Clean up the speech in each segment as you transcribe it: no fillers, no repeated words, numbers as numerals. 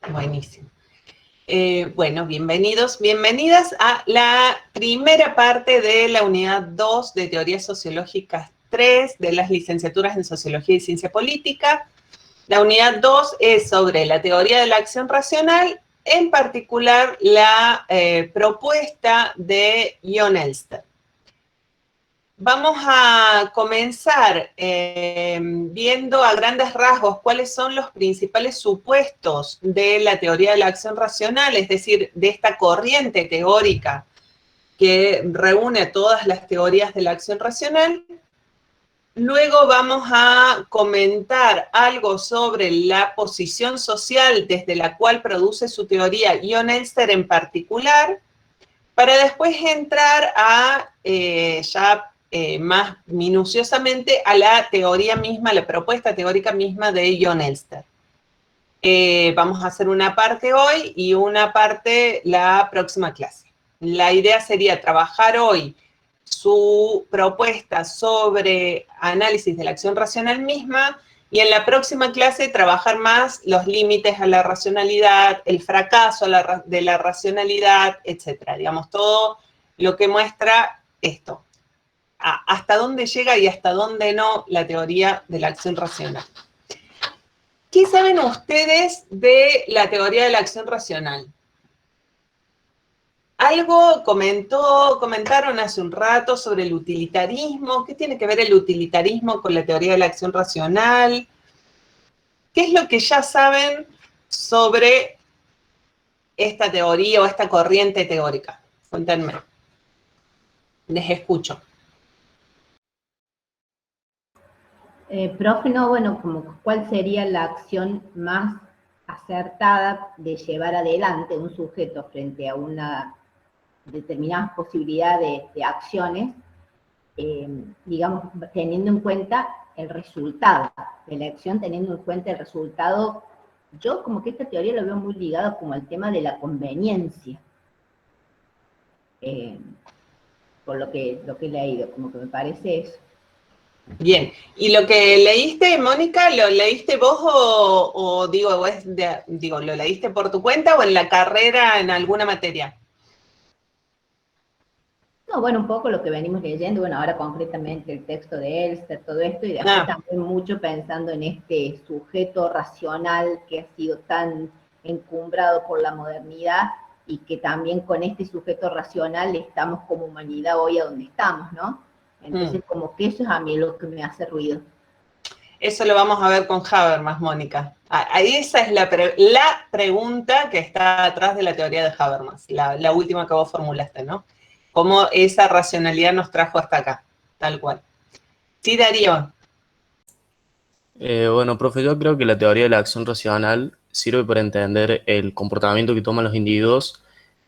Buenísimo. Bueno, bienvenidos, bienvenidas a la primera parte de la unidad 2 de Teorías Sociológicas 3 de las licenciaturas en Sociología y Ciencia Política. La unidad 2 es sobre la teoría de la acción racional, en particular la propuesta de Jon Elster. Vamos a comenzar viendo a grandes rasgos cuáles son los principales supuestos de la teoría de la acción racional, es decir, de esta corriente teórica que reúne todas las teorías de la acción racional. Luego vamos a comentar algo sobre la posición social desde la cual produce su teoría Jon Elster en particular, para después entrar a más minuciosamente a la teoría misma, la propuesta teórica misma de Jon Elster. Vamos a hacer una parte hoy y una parte la próxima clase. La idea sería trabajar hoy su propuesta sobre análisis de la acción racional misma y en la próxima clase trabajar más los límites a la racionalidad, el fracaso de la racionalidad, etcétera. Digamos, todo lo que muestra esto. Hasta dónde llega y hasta dónde no la teoría de la acción racional. ¿Qué saben ustedes de la teoría de la acción racional? Algo comentaron hace un rato sobre el utilitarismo. ¿Qué tiene que ver el utilitarismo con la teoría de la acción racional? ¿Qué es lo que ya saben sobre esta teoría o esta corriente teórica? Cuéntenme. Les escucho. Profe, no, bueno, como cuál sería la acción más acertada de llevar adelante un sujeto frente a una determinada posibilidad de acciones, digamos, teniendo en cuenta el resultado de la acción, teniendo en cuenta el resultado. Yo como que esta teoría lo veo muy ligado como al tema de la conveniencia, por lo que he leído, como que me parece eso. Bien, ¿y lo que leíste, Mónica, lo leíste vos o lo leíste por tu cuenta o en la carrera en alguna materia? No, bueno, un poco lo que venimos leyendo, bueno, ahora concretamente el texto de Elster, todo esto, y después también mucho pensando en este sujeto racional que ha sido tan encumbrado por la modernidad y que también con este sujeto racional estamos como humanidad hoy a donde estamos, ¿no? Entonces, como que eso es a mí lo que me hace ruido. Eso lo vamos a ver con Habermas, Mónica. Ahí esa es la pregunta que está atrás de la teoría de Habermas, la última que vos formulaste, ¿no? Cómo esa racionalidad nos trajo hasta acá, tal cual. Sí, Darío. Bueno, profe, yo creo que la teoría de la acción racional sirve para entender el comportamiento que toman los individuos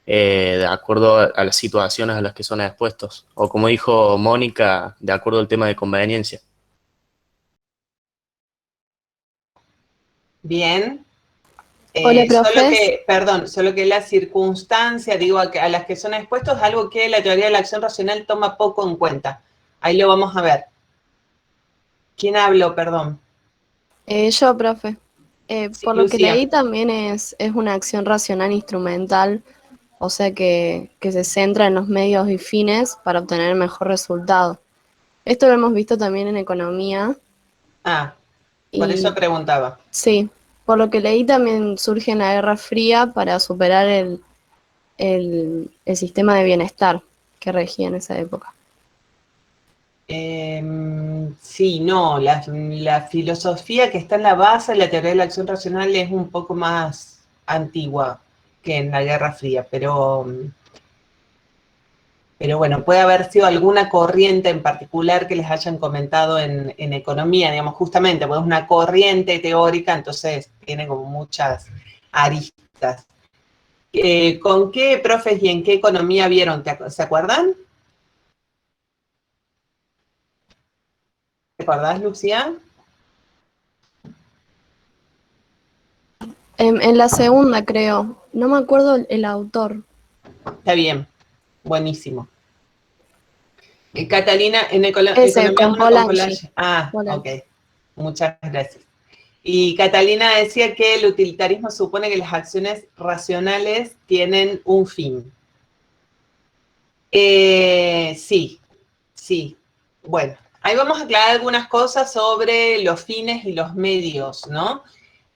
de acuerdo a las situaciones a las que son expuestos, o como dijo Mónica, de acuerdo al tema de conveniencia. Bien. Hola, profes. Solo que la circunstancia, digo, a las que son expuestos es algo que la teoría de la acción racional toma poco en cuenta. Ahí lo vamos a ver. ¿Quién habló, perdón? Yo, profe. Sí, Por lo que Lucía. leí también es una acción racional instrumental, o sea que se centra en los medios y fines para obtener el mejor resultado. Esto lo hemos visto también en economía. Por eso preguntaba. Sí, por lo que leí también surge en la Guerra Fría para superar el sistema de bienestar que regía en esa época. Sí, no, la filosofía que está en la base de la teoría de la acción racional es un poco más antigua que en la Guerra Fría, pero bueno, puede haber sido alguna corriente en particular que les hayan comentado en economía, digamos, justamente, porque es una corriente teórica, entonces tiene como muchas aristas. ¿Con qué profes y en qué economía vieron? ¿Se acuerdan? ¿Te acordás, Lucía? En la segunda, creo. No me acuerdo el autor. Está bien, buenísimo. Catalina, en Ese, economía con 1 con Polanyi. Polanyi. Ok, muchas gracias. Y Catalina decía que el utilitarismo supone que las acciones racionales tienen un fin. Sí, sí. Bueno, ahí vamos a aclarar algunas cosas sobre los fines y los medios, ¿no?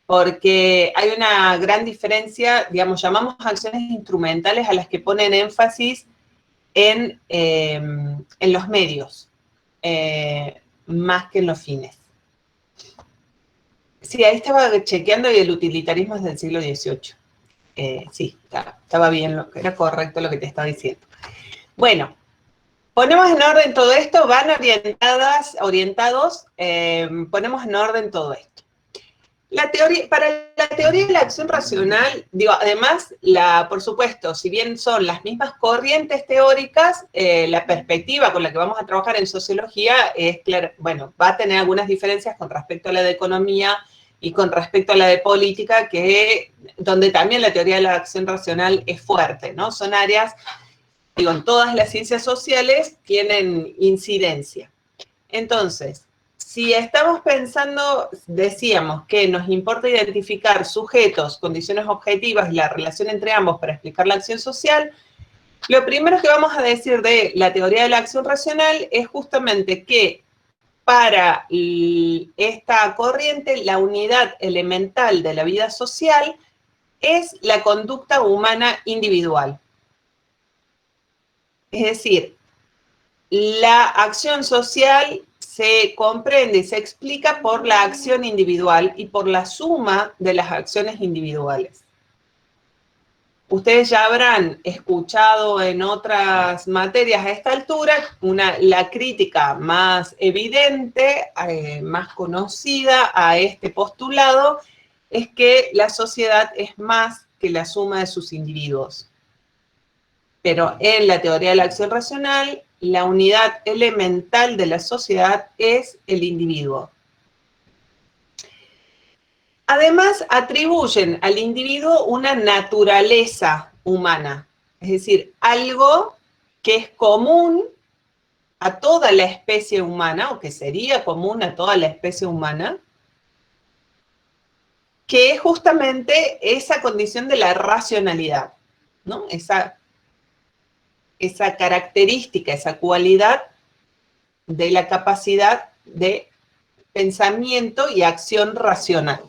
Porque hay una gran diferencia, digamos, llamamos acciones instrumentales a las que ponen énfasis en los medios, más que en los fines. Sí, ahí estaba chequeando y el utilitarismo es del siglo XVIII. Sí, estaba bien, era correcto lo que te estaba diciendo. Bueno, ponemos en orden todo esto, van orientados, ponemos en orden todo esto. Para la teoría de la acción racional, digo, además, por supuesto, si bien son las mismas corrientes teóricas, la perspectiva con la que vamos a trabajar en sociología es, claro, bueno, va a tener algunas diferencias con respecto a la de economía y con respecto a la de política, donde también la teoría de la acción racional es fuerte, ¿no? Son áreas, digo, en todas las ciencias sociales tienen incidencia. Entonces, si estamos pensando, decíamos que nos importa identificar sujetos, condiciones objetivas y la relación entre ambos para explicar la acción social, lo primero que vamos a decir de la teoría de la acción racional es justamente que para esta corriente la unidad elemental de la vida social es la conducta humana individual. Es decir, la acción social se comprende y se explica por la acción individual y por la suma de las acciones individuales. Ustedes ya habrán escuchado en otras materias a esta altura la crítica más evidente, más conocida a este postulado, es que la sociedad es más que la suma de sus individuos. Pero en la teoría de la acción racional, la unidad elemental de la sociedad es el individuo. Además, atribuyen al individuo una naturaleza humana, es decir, algo que es común a toda la especie humana, o que sería común a toda la especie humana, que es justamente esa condición de la racionalidad, ¿no? Esa característica, esa cualidad de la capacidad de pensamiento y acción racional.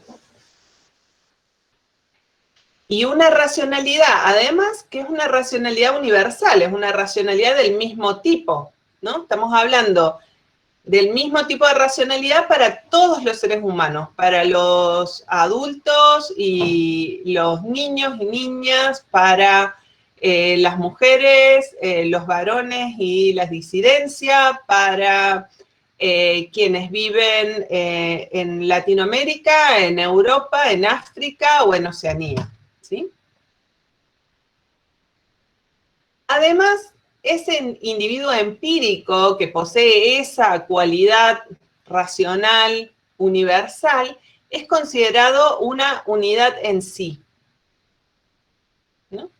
Y una racionalidad, además, que es una racionalidad universal, es una racionalidad del mismo tipo, ¿no? Estamos hablando del mismo tipo de racionalidad para todos los seres humanos, para los adultos y los niños y niñas, para las mujeres, los varones y las disidencias, para quienes viven en Latinoamérica, en Europa, en África o en Oceanía, ¿sí? Además, ese individuo empírico que posee esa cualidad racional universal es considerado una unidad en sí, ¿no?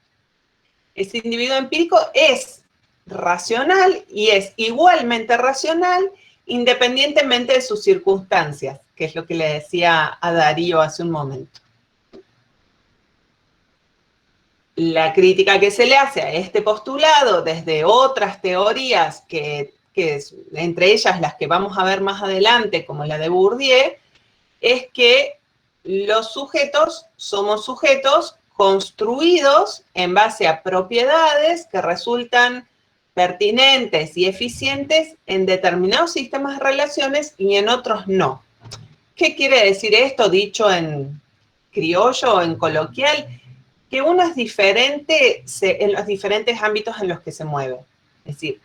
Ese individuo empírico es racional y es igualmente racional independientemente de sus circunstancias, que es lo que le decía a Darío hace un momento. La crítica que se le hace a este postulado desde otras teorías, que entre ellas las que vamos a ver más adelante, como la de Bourdieu, es que los sujetos somos sujetos construidos en base a propiedades que resultan pertinentes y eficientes en determinados sistemas de relaciones y en otros no. ¿Qué quiere decir esto dicho en criollo o en coloquial? Que uno es diferente en los diferentes ámbitos en los que se mueve. Es decir,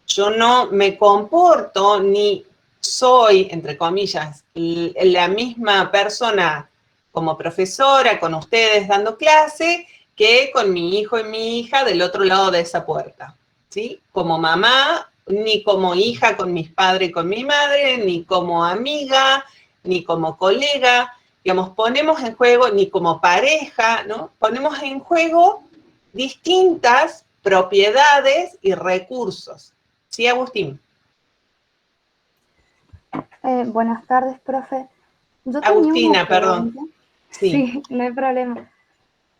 yo no me comporto ni soy, entre comillas, la misma persona como profesora, con ustedes dando clase, que con mi hijo y mi hija del otro lado de esa puerta, ¿sí? Como mamá, ni como hija con mis padres y con mi madre, ni como amiga, ni como colega. Digamos, ponemos en juego, ni como pareja, ¿no? Ponemos en juego distintas propiedades y recursos. ¿Sí, Agustín? Buenas tardes, profe. Yo tenía Agustina, una perdón. pregunta. Sí. Sí, no hay problema.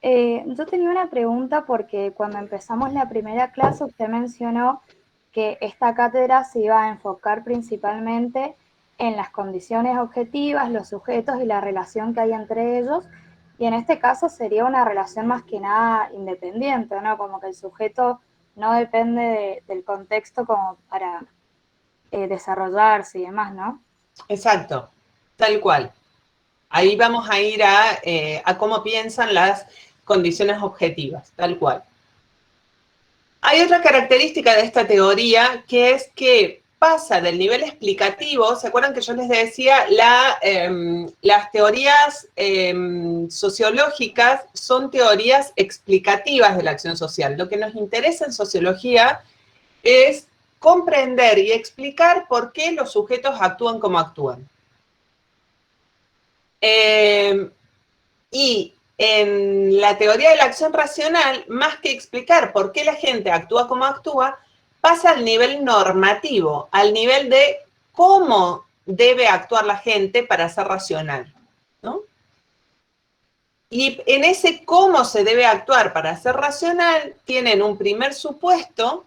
Yo tenía una pregunta porque cuando empezamos la primera clase usted mencionó que esta cátedra se iba a enfocar principalmente en las condiciones objetivas, los sujetos y la relación que hay entre ellos, y en este caso sería una relación más que nada independiente, ¿no? Como que el sujeto no depende del contexto como para desarrollarse y demás, ¿no? Exacto, tal cual. Ahí vamos a ir a cómo piensan las condiciones objetivas, tal cual. Hay otra característica de esta teoría que es que pasa del nivel explicativo. ¿Se acuerdan que yo les decía? Las teorías sociológicas son teorías explicativas de la acción social. Lo que nos interesa en sociología es comprender y explicar por qué los sujetos actúan como actúan. Y en la teoría de la acción racional, más que explicar por qué la gente actúa como actúa, pasa al nivel normativo, al nivel de cómo debe actuar la gente para ser racional, ¿no? Y en ese cómo se debe actuar para ser racional, tienen un primer supuesto,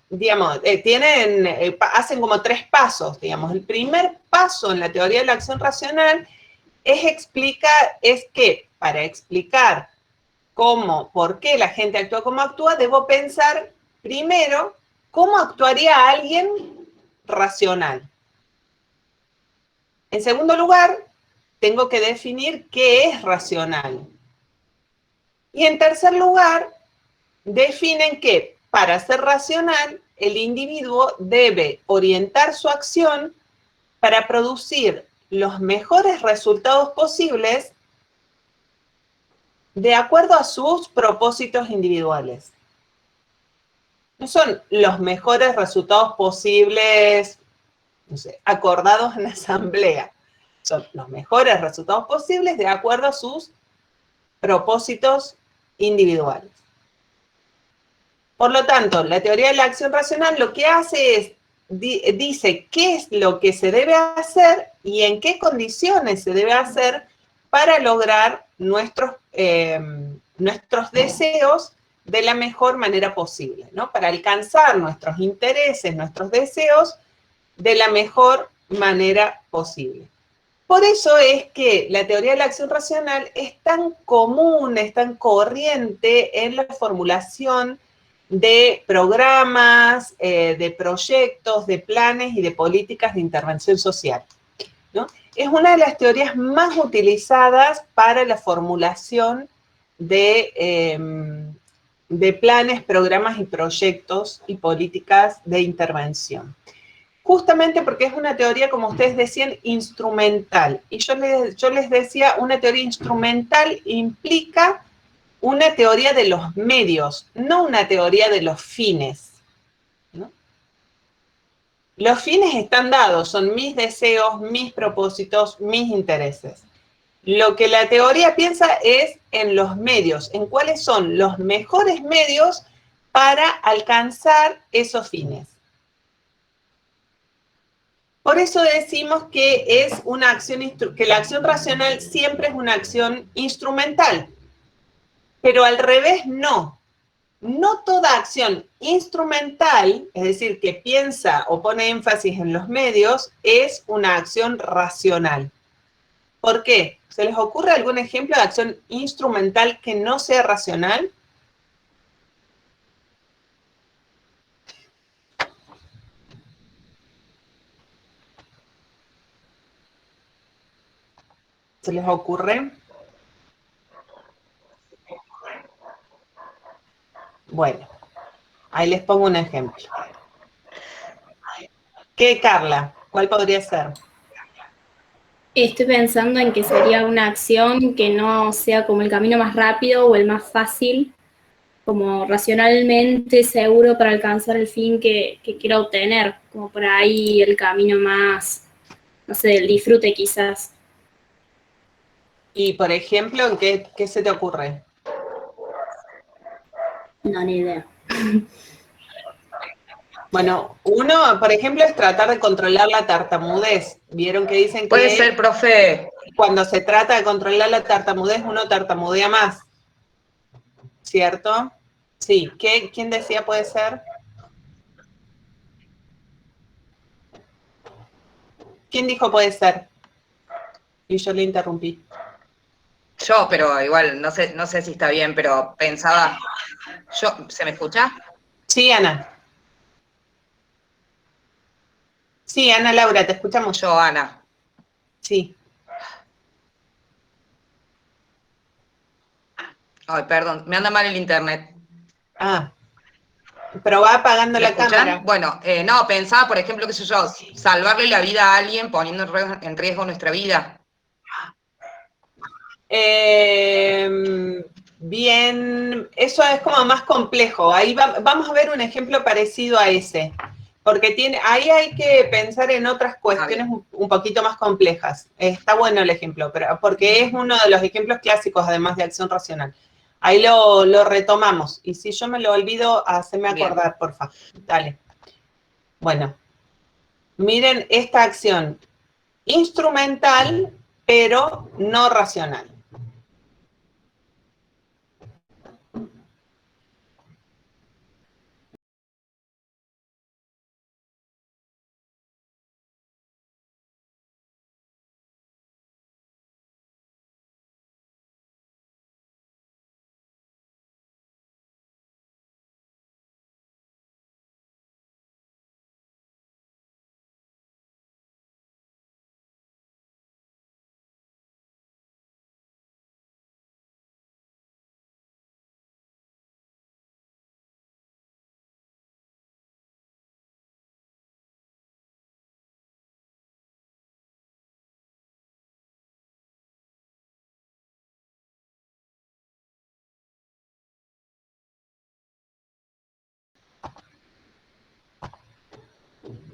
digamos, hacen como 3 pasos, digamos. El primer paso en la teoría de la acción racional es que para explicar por qué la gente actúa como actúa, debo pensar primero cómo actuaría alguien racional. En segundo lugar, tengo que definir qué es racional. Y en tercer lugar, definen que para ser racional, el individuo debe orientar su acción para producir los mejores resultados posibles de acuerdo a sus propósitos individuales. No son los mejores resultados posibles, no sé, acordados en la asamblea. Son los mejores resultados posibles de acuerdo a sus propósitos individuales. Por lo tanto, la teoría de la acción racional lo que hace es, dice qué es lo que se debe hacer y en qué condiciones se debe hacer para lograr nuestros deseos de la mejor manera posible, ¿no? Para alcanzar nuestros intereses, nuestros deseos de la mejor manera posible. Por eso es que la teoría de la acción racional es tan común, es tan corriente en la formulación de programas, de proyectos, de planes y de políticas de intervención social, ¿no? Es una de las teorías más utilizadas para la formulación de planes, programas y proyectos y políticas de intervención. Justamente porque es una teoría, como ustedes decían, instrumental. Y yo les decía, una teoría instrumental implica una teoría de los medios, no una teoría de los fines, ¿no? Los fines están dados, son mis deseos, mis propósitos, mis intereses. Lo que la teoría piensa es en los medios, en cuáles son los mejores medios para alcanzar esos fines. Por eso decimos que es una acción, que la acción racional siempre es una acción instrumental, pero al revés no. No toda acción instrumental, es decir, que piensa o pone énfasis en los medios, es una acción racional. ¿Por qué? ¿Se les ocurre algún ejemplo de acción instrumental que no sea racional? ¿Se les ocurre? Bueno, ahí les pongo un ejemplo. ¿Qué, Carla? ¿Cuál podría ser? Estoy pensando en que sería una acción que no sea como el camino más rápido o el más fácil, como racionalmente seguro para alcanzar el fin que quiero obtener, como por ahí el camino más, no sé, del disfrute quizás. Y, por ejemplo, ¿en qué se te ocurre? No, ni idea. Bueno, uno, por ejemplo, es tratar de controlar la tartamudez. ¿Vieron que dicen que... Puede ser, profe, cuando se trata de controlar la tartamudez, uno tartamudea más, ¿cierto? Sí, ¿quién decía puede ser? ¿Quién dijo puede ser? Y yo le interrumpí. Yo, pero igual, no sé si está bien, pero pensaba, ¿se me escucha? Sí, Ana. Sí, Ana Laura, te escuchamos. Yo, Ana. Sí. Ay, perdón, me anda mal el internet. Ah, pero va apagando ¿Me la escuchan? cámara. Bueno, no, pensaba, por ejemplo, qué sé yo, salvarle la vida a alguien poniendo en riesgo nuestra vida. Bien, eso es como más complejo. Ahí vamos a ver un ejemplo parecido a ese, porque ahí hay que pensar en otras cuestiones un poquito más complejas. Está bueno el ejemplo, pero porque es uno de los ejemplos clásicos, además de acción racional. Ahí lo retomamos. Y si yo me lo olvido, haceme acordar, porfa. Dale. Bueno, miren esta acción instrumental, pero no racional.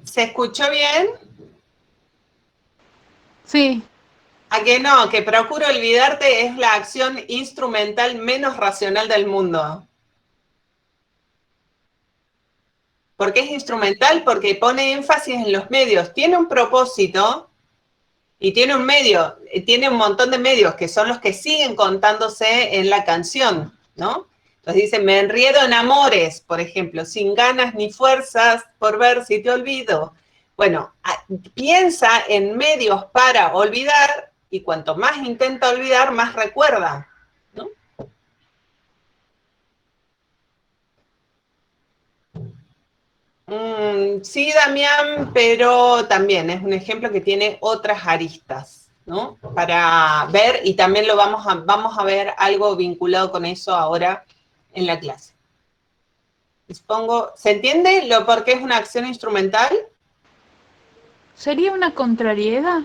¿Se escuchó bien? Sí. ¿A que no? Que procuro olvidarte es la acción instrumental menos racional del mundo. ¿Por qué es instrumental? Porque pone énfasis en los medios. Tiene un propósito y tiene un medio, tiene un montón de medios que son los que siguen contándose en la canción, ¿no? Entonces dice, me enriedo en amores, por ejemplo, sin ganas ni fuerzas por ver si te olvido. Bueno, piensa en medios para olvidar y cuanto más intenta olvidar, más recuerda, ¿no? Sí, Damián, pero también es un ejemplo que tiene otras aristas, ¿no? Para ver, y también vamos a ver algo vinculado con eso ahora en la clase. Supongo, ¿se entiende por qué es una acción instrumental? ¿Sería una contrariedad?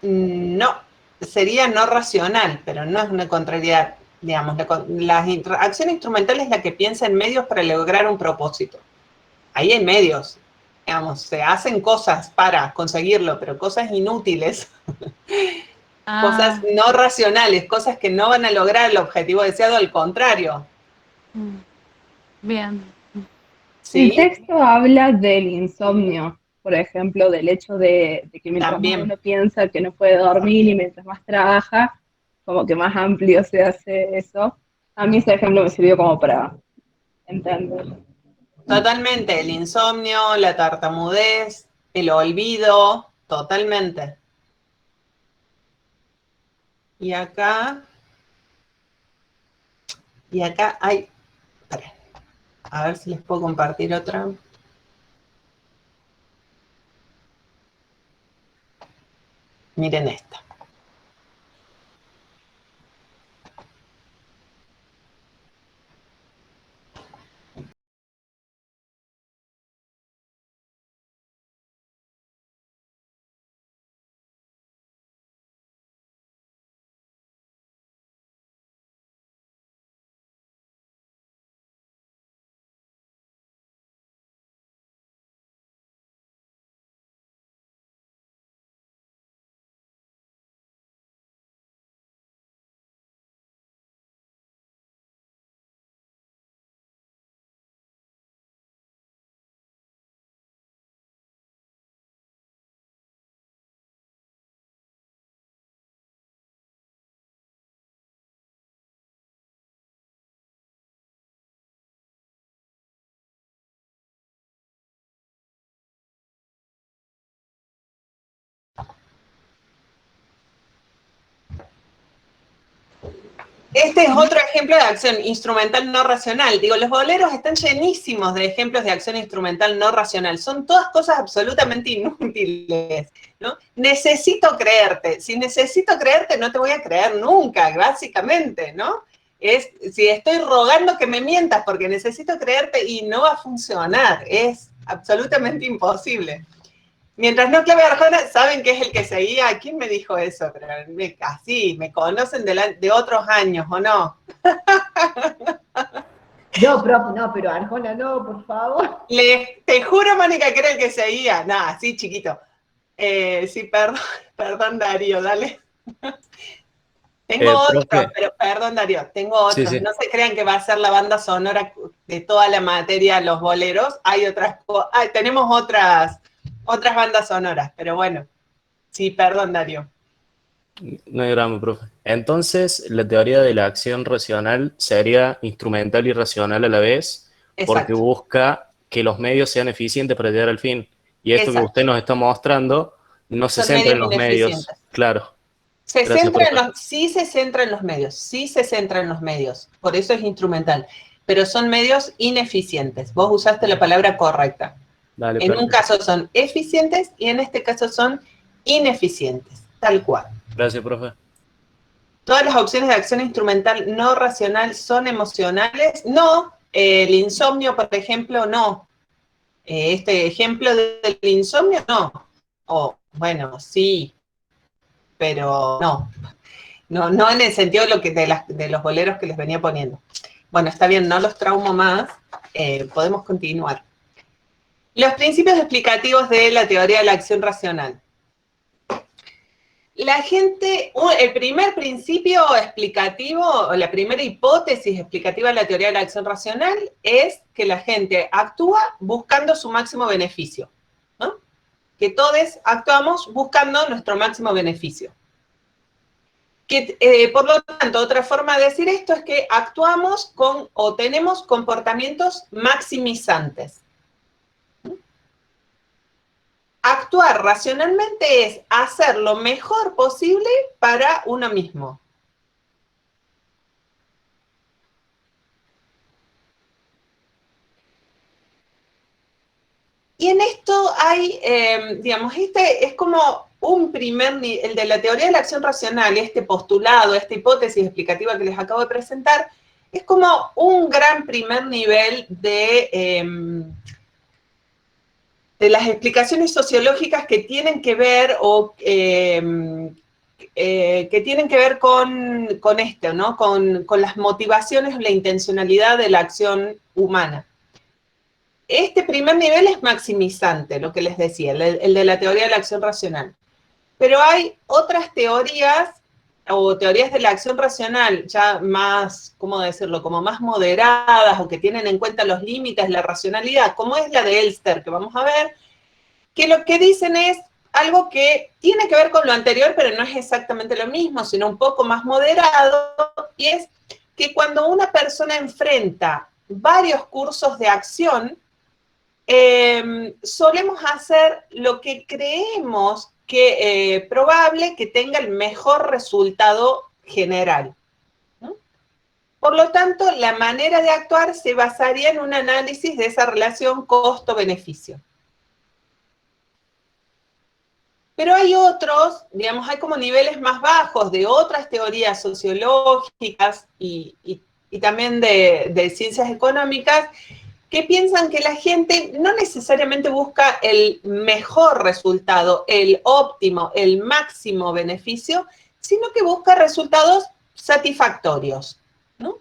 No, sería no racional, pero no es una contrariedad. Digamos, la acción instrumental es la que piensa en medios para lograr un propósito. Ahí hay medios, digamos, se hacen cosas para conseguirlo, pero cosas inútiles, cosas no racionales, cosas que no van a lograr el objetivo deseado, al contrario. Bien. ¿Sí? El texto habla del insomnio, por ejemplo, del hecho de que mientras más uno piensa que no puede dormir y mientras más trabaja, como que más amplio se hace eso. A mí ese ejemplo me sirvió como para entender. Totalmente, el insomnio, la tartamudez, el olvido, totalmente. Y acá hay, esperen, a ver si les puedo compartir otra. Miren esta. Este es otro ejemplo de acción instrumental no racional. Digo, los boleros están llenísimos de ejemplos de acción instrumental no racional. Son todas cosas absolutamente inútiles, ¿no? Necesito creerte. Si necesito creerte, no te voy a creer nunca, básicamente, ¿no? Si estoy rogando que me mientas porque necesito creerte y no va a funcionar. Es absolutamente imposible. Mientras no clave Arjona, saben que es el que seguía. ¿Quién me dijo eso? Pero así, me conocen de otros años, ¿o no? No, profe, no, pero Arjona no, por favor. Te juro, Mónica, que era el que seguía. Nada, sí, chiquito. Sí, perdón, Darío, dale. Tengo otro, profe. pero perdón, Darío, tengo otro. Sí. No se crean que va a ser la banda sonora de toda la materia, los boleros. Hay otras cosas. Tenemos otras bandas sonoras, pero bueno. Sí, perdón, Darío. No hay drama, profe. Entonces, la teoría de la acción racional sería instrumental y racional a la vez, porque Exacto. busca que los medios sean eficientes para llegar al fin. Y esto que Exacto. usted nos está mostrando no se Son centra en medios los medios. ineficientes. Claro. Sí se centra en los medios, por eso es instrumental, pero son medios ineficientes. Vos usaste la palabra correcta. Dale, en un caso son eficientes y en este caso son ineficientes, tal cual. Gracias, profe. ¿Todas las opciones de acción instrumental no racional son emocionales? No. El insomnio, por ejemplo, no. Este ejemplo del insomnio, no. Bueno, sí, pero no. No en el sentido de los boleros que les venía poniendo. Bueno, está bien, no los traumo más. Podemos continuar. Los principios explicativos de la teoría de la acción racional. El primer principio explicativo, o la primera hipótesis explicativa de la teoría de la acción racional es que la gente actúa buscando su máximo beneficio, ¿no? Que todos actuamos buscando nuestro máximo beneficio. Por lo tanto, otra forma de decir esto es que actuamos o tenemos comportamientos maximizantes. Actuar racionalmente es hacer lo mejor posible para uno mismo. Y en esto hay, digamos, este es como un el de la teoría de la acción racional, este postulado, esta hipótesis explicativa que les acabo de presentar, es como un gran primer nivel de las explicaciones sociológicas que tienen que ver con esto, ¿no? Con las motivaciones, la intencionalidad de la acción humana. Este primer nivel es maximizante, lo que les decía, el de la teoría de la acción racional. Pero hay otras teorías, o teorías de la acción racional, ya más, ¿cómo decirlo?, como más moderadas, o que tienen en cuenta los límites de la racionalidad, como es la de Elster, que vamos a ver, que lo que dicen es algo que tiene que ver con lo anterior, pero no es exactamente lo mismo, sino un poco más moderado, y es que cuando una persona enfrenta varios cursos de acción, solemos hacer lo que creemos que probable que tenga el mejor resultado general, ¿no? Por lo tanto, la manera de actuar se basaría en un análisis de esa relación costo-beneficio. Pero hay otros, digamos, hay como niveles más bajos de otras teorías sociológicas y también de ciencias económicas que piensan que la gente no necesariamente busca el mejor resultado, el óptimo, el máximo beneficio, sino que busca resultados satisfactorios, ¿no?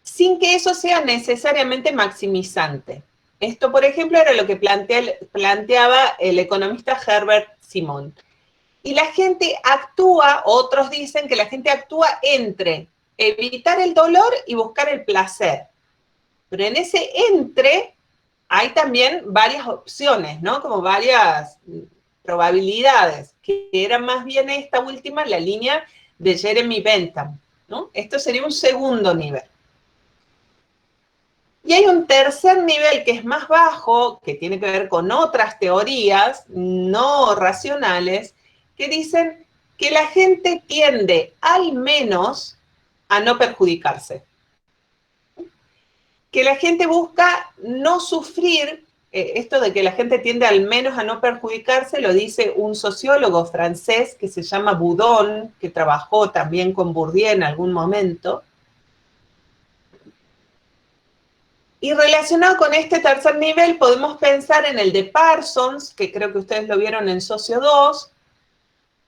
Sin que eso sea necesariamente maximizante. Esto, por ejemplo, era lo que planteaba el economista Herbert Simon. Y la gente actúa, otros dicen que la gente actúa entre evitar el dolor y buscar el placer. Pero en ese entre hay también varias opciones, ¿no? Como varias probabilidades, que era más bien esta última, la línea de Jeremy Bentham, ¿no? Esto sería un segundo nivel. Y hay un tercer nivel que es más bajo, que tiene que ver con otras teorías no racionales, que dicen que la gente tiende al menos a no perjudicarse. Que la gente busca no sufrir, esto de que la gente tiende al menos a no perjudicarse, lo dice un sociólogo francés que se llama Boudon, que trabajó también con Bourdieu en algún momento. Y relacionado con este tercer nivel, podemos pensar en el de Parsons, que creo que ustedes lo vieron en Socio 2,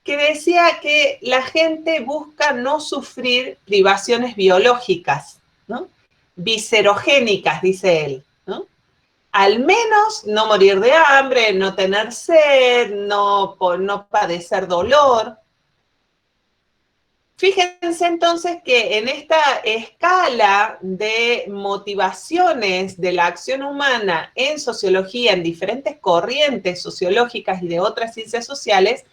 que decía que la gente busca no sufrir privaciones biológicas, ¿no? Viscerogénicas, dice él, ¿no? Al menos no morir de hambre, no tener sed, no padecer dolor. Fíjense entonces que en esta escala de motivaciones de la acción humana en sociología, en diferentes corrientes sociológicas y de otras ciencias sociales,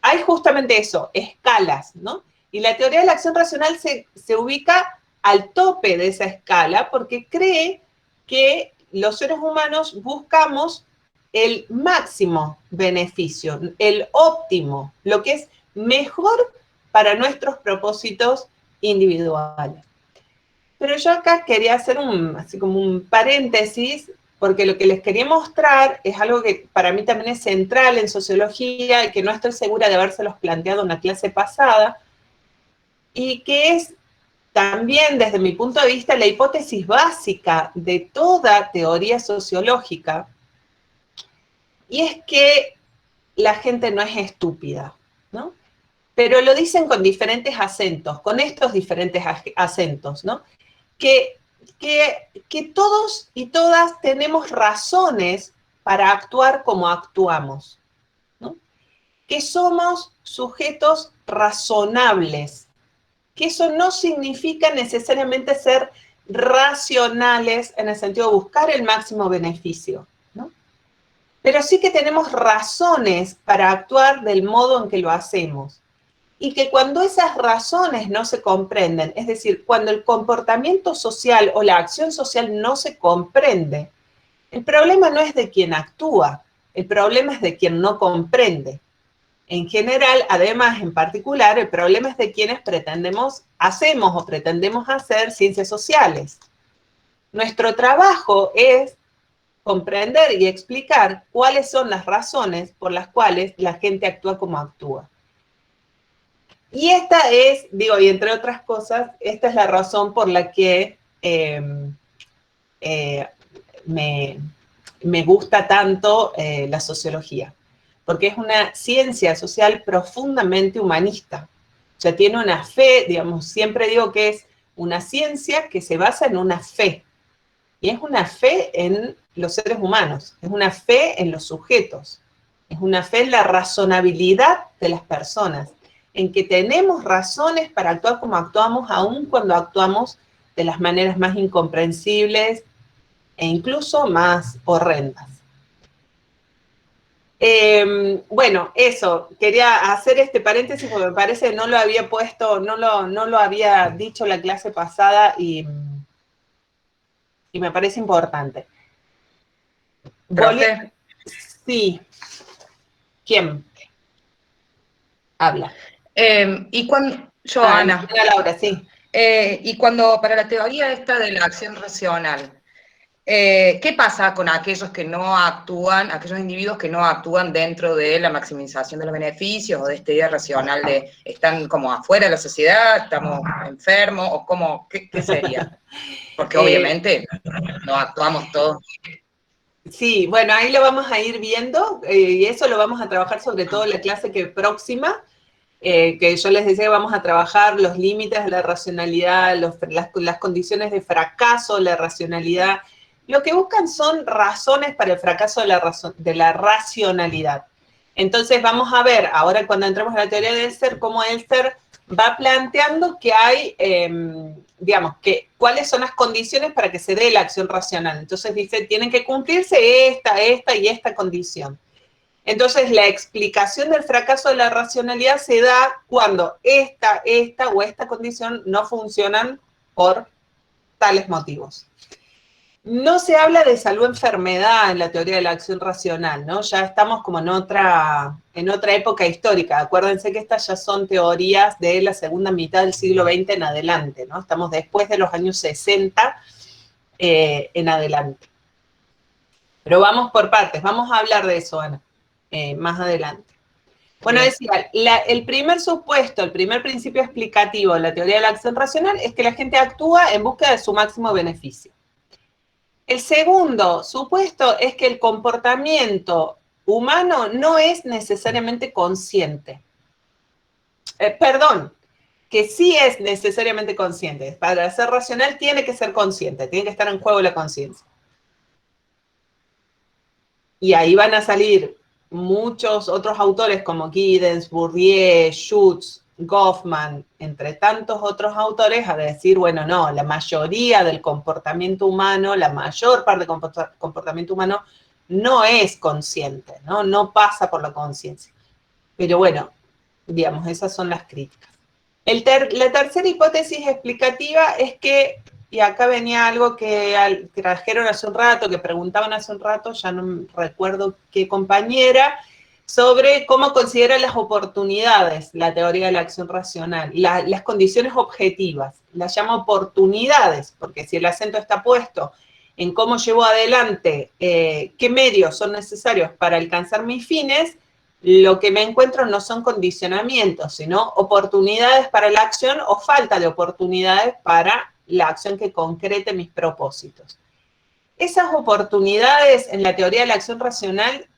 hay justamente eso, escalas, ¿no? Y la teoría de la acción racional se ubica al tope de esa escala porque cree que los seres humanos buscamos el máximo beneficio, el óptimo, lo que es mejor para nuestros propósitos individuales. Pero yo acá quería hacer así como un paréntesis, porque lo que les quería mostrar es algo que para mí también es central en sociología y que no estoy segura de habérselos planteado en la clase pasada, y que es también, desde mi punto de vista, la hipótesis básica de toda teoría sociológica, y es que la gente no es estúpida, ¿no? Pero lo dicen con diferentes acentos, con estos diferentes acentos, ¿no? Que todos y todas tenemos razones para actuar como actuamos, ¿no? Que somos sujetos razonables, que eso no significa necesariamente ser racionales en el sentido de buscar el máximo beneficio, ¿no? Pero sí que tenemos razones para actuar del modo en que lo hacemos. Y que cuando esas razones no se comprenden, es decir, cuando el comportamiento social o la acción social no se comprende, el problema no es de quien actúa, el problema es de quien no comprende. En general, además, en particular, el problema es de quienes hacemos o pretendemos hacer ciencias sociales. Nuestro trabajo es comprender y explicar cuáles son las razones por las cuales la gente actúa como actúa. Y esta es, y entre otras cosas, esta es la razón por la que me gusta tanto la sociología, porque es una ciencia social profundamente humanista. O sea, tiene una fe, siempre digo que es una ciencia que se basa en una fe, y es una fe en los seres humanos, es una fe en los sujetos, es una fe en la razonabilidad de las personas, en que tenemos razones para actuar como actuamos, aun cuando actuamos de las maneras más incomprensibles e incluso más horrendas. Bueno, eso, quería hacer este paréntesis porque me parece que no lo había puesto, no lo había dicho la clase pasada y me parece importante. ¿Profe? Sí. ¿Quién habla? Y cuando, yo, Ana. Laura, sí. Y cuando, para la teoría esta de la acción racional, ¿qué pasa con aquellos que no actúan, aquellos individuos que no actúan dentro de la maximización de los beneficios o de esta idea racional de están como afuera de la sociedad, estamos enfermos, o cómo, qué sería? Porque obviamente no actuamos todos. Sí, bueno, ahí lo vamos a ir viendo y eso lo vamos a trabajar sobre todo en la clase próxima, que yo les decía que vamos a trabajar los límites de la racionalidad, las condiciones de fracaso de la racionalidad. Lo que buscan son razones para el fracaso de la racionalidad. Entonces vamos a ver, ahora cuando entremos en la teoría del ser, cómo el ser va planteando que hay, cuáles son las condiciones para que se dé la acción racional. Entonces dice, tienen que cumplirse esta y esta condición. Entonces la explicación del fracaso de la racionalidad se da cuando esta o esta condición no funcionan por tales motivos. No se habla de salud-enfermedad en la teoría de la acción racional, ¿no? Ya estamos como en otra época histórica. Acuérdense que estas ya son teorías de la segunda mitad del siglo XX en adelante, ¿no? Estamos después de los años 60 en adelante. Pero vamos por partes, vamos a hablar de eso, Ana, más adelante. Bueno, decía, el primer supuesto, el primer principio explicativo de la teoría de la acción racional es que la gente actúa en búsqueda de su máximo beneficio. El segundo supuesto es que el comportamiento humano no es necesariamente consciente. Perdón, que sí es necesariamente consciente. Para ser racional tiene que ser consciente, tiene que estar en juego la conciencia. Y ahí van a salir muchos otros autores como Giddens, Bourdieu, Schutz, Goffman, entre tantos otros autores, a decir, bueno, no, la mayoría del comportamiento humano, la mayor parte del comportamiento humano no es consciente, ¿no? No pasa por la conciencia. Pero bueno, digamos, esas son las críticas. La tercera hipótesis explicativa es que, y acá venía algo que trajeron hace un rato, que preguntaban hace un rato, ya no recuerdo qué compañera, sobre cómo considera las oportunidades la teoría de la acción racional, las condiciones objetivas. Las llama oportunidades, porque si el acento está puesto en cómo llevo adelante, qué medios son necesarios para alcanzar mis fines, lo que me encuentro no son condicionamientos, sino oportunidades para la acción o falta de oportunidades para la acción que concrete mis propósitos. Esas oportunidades en la teoría de la acción racional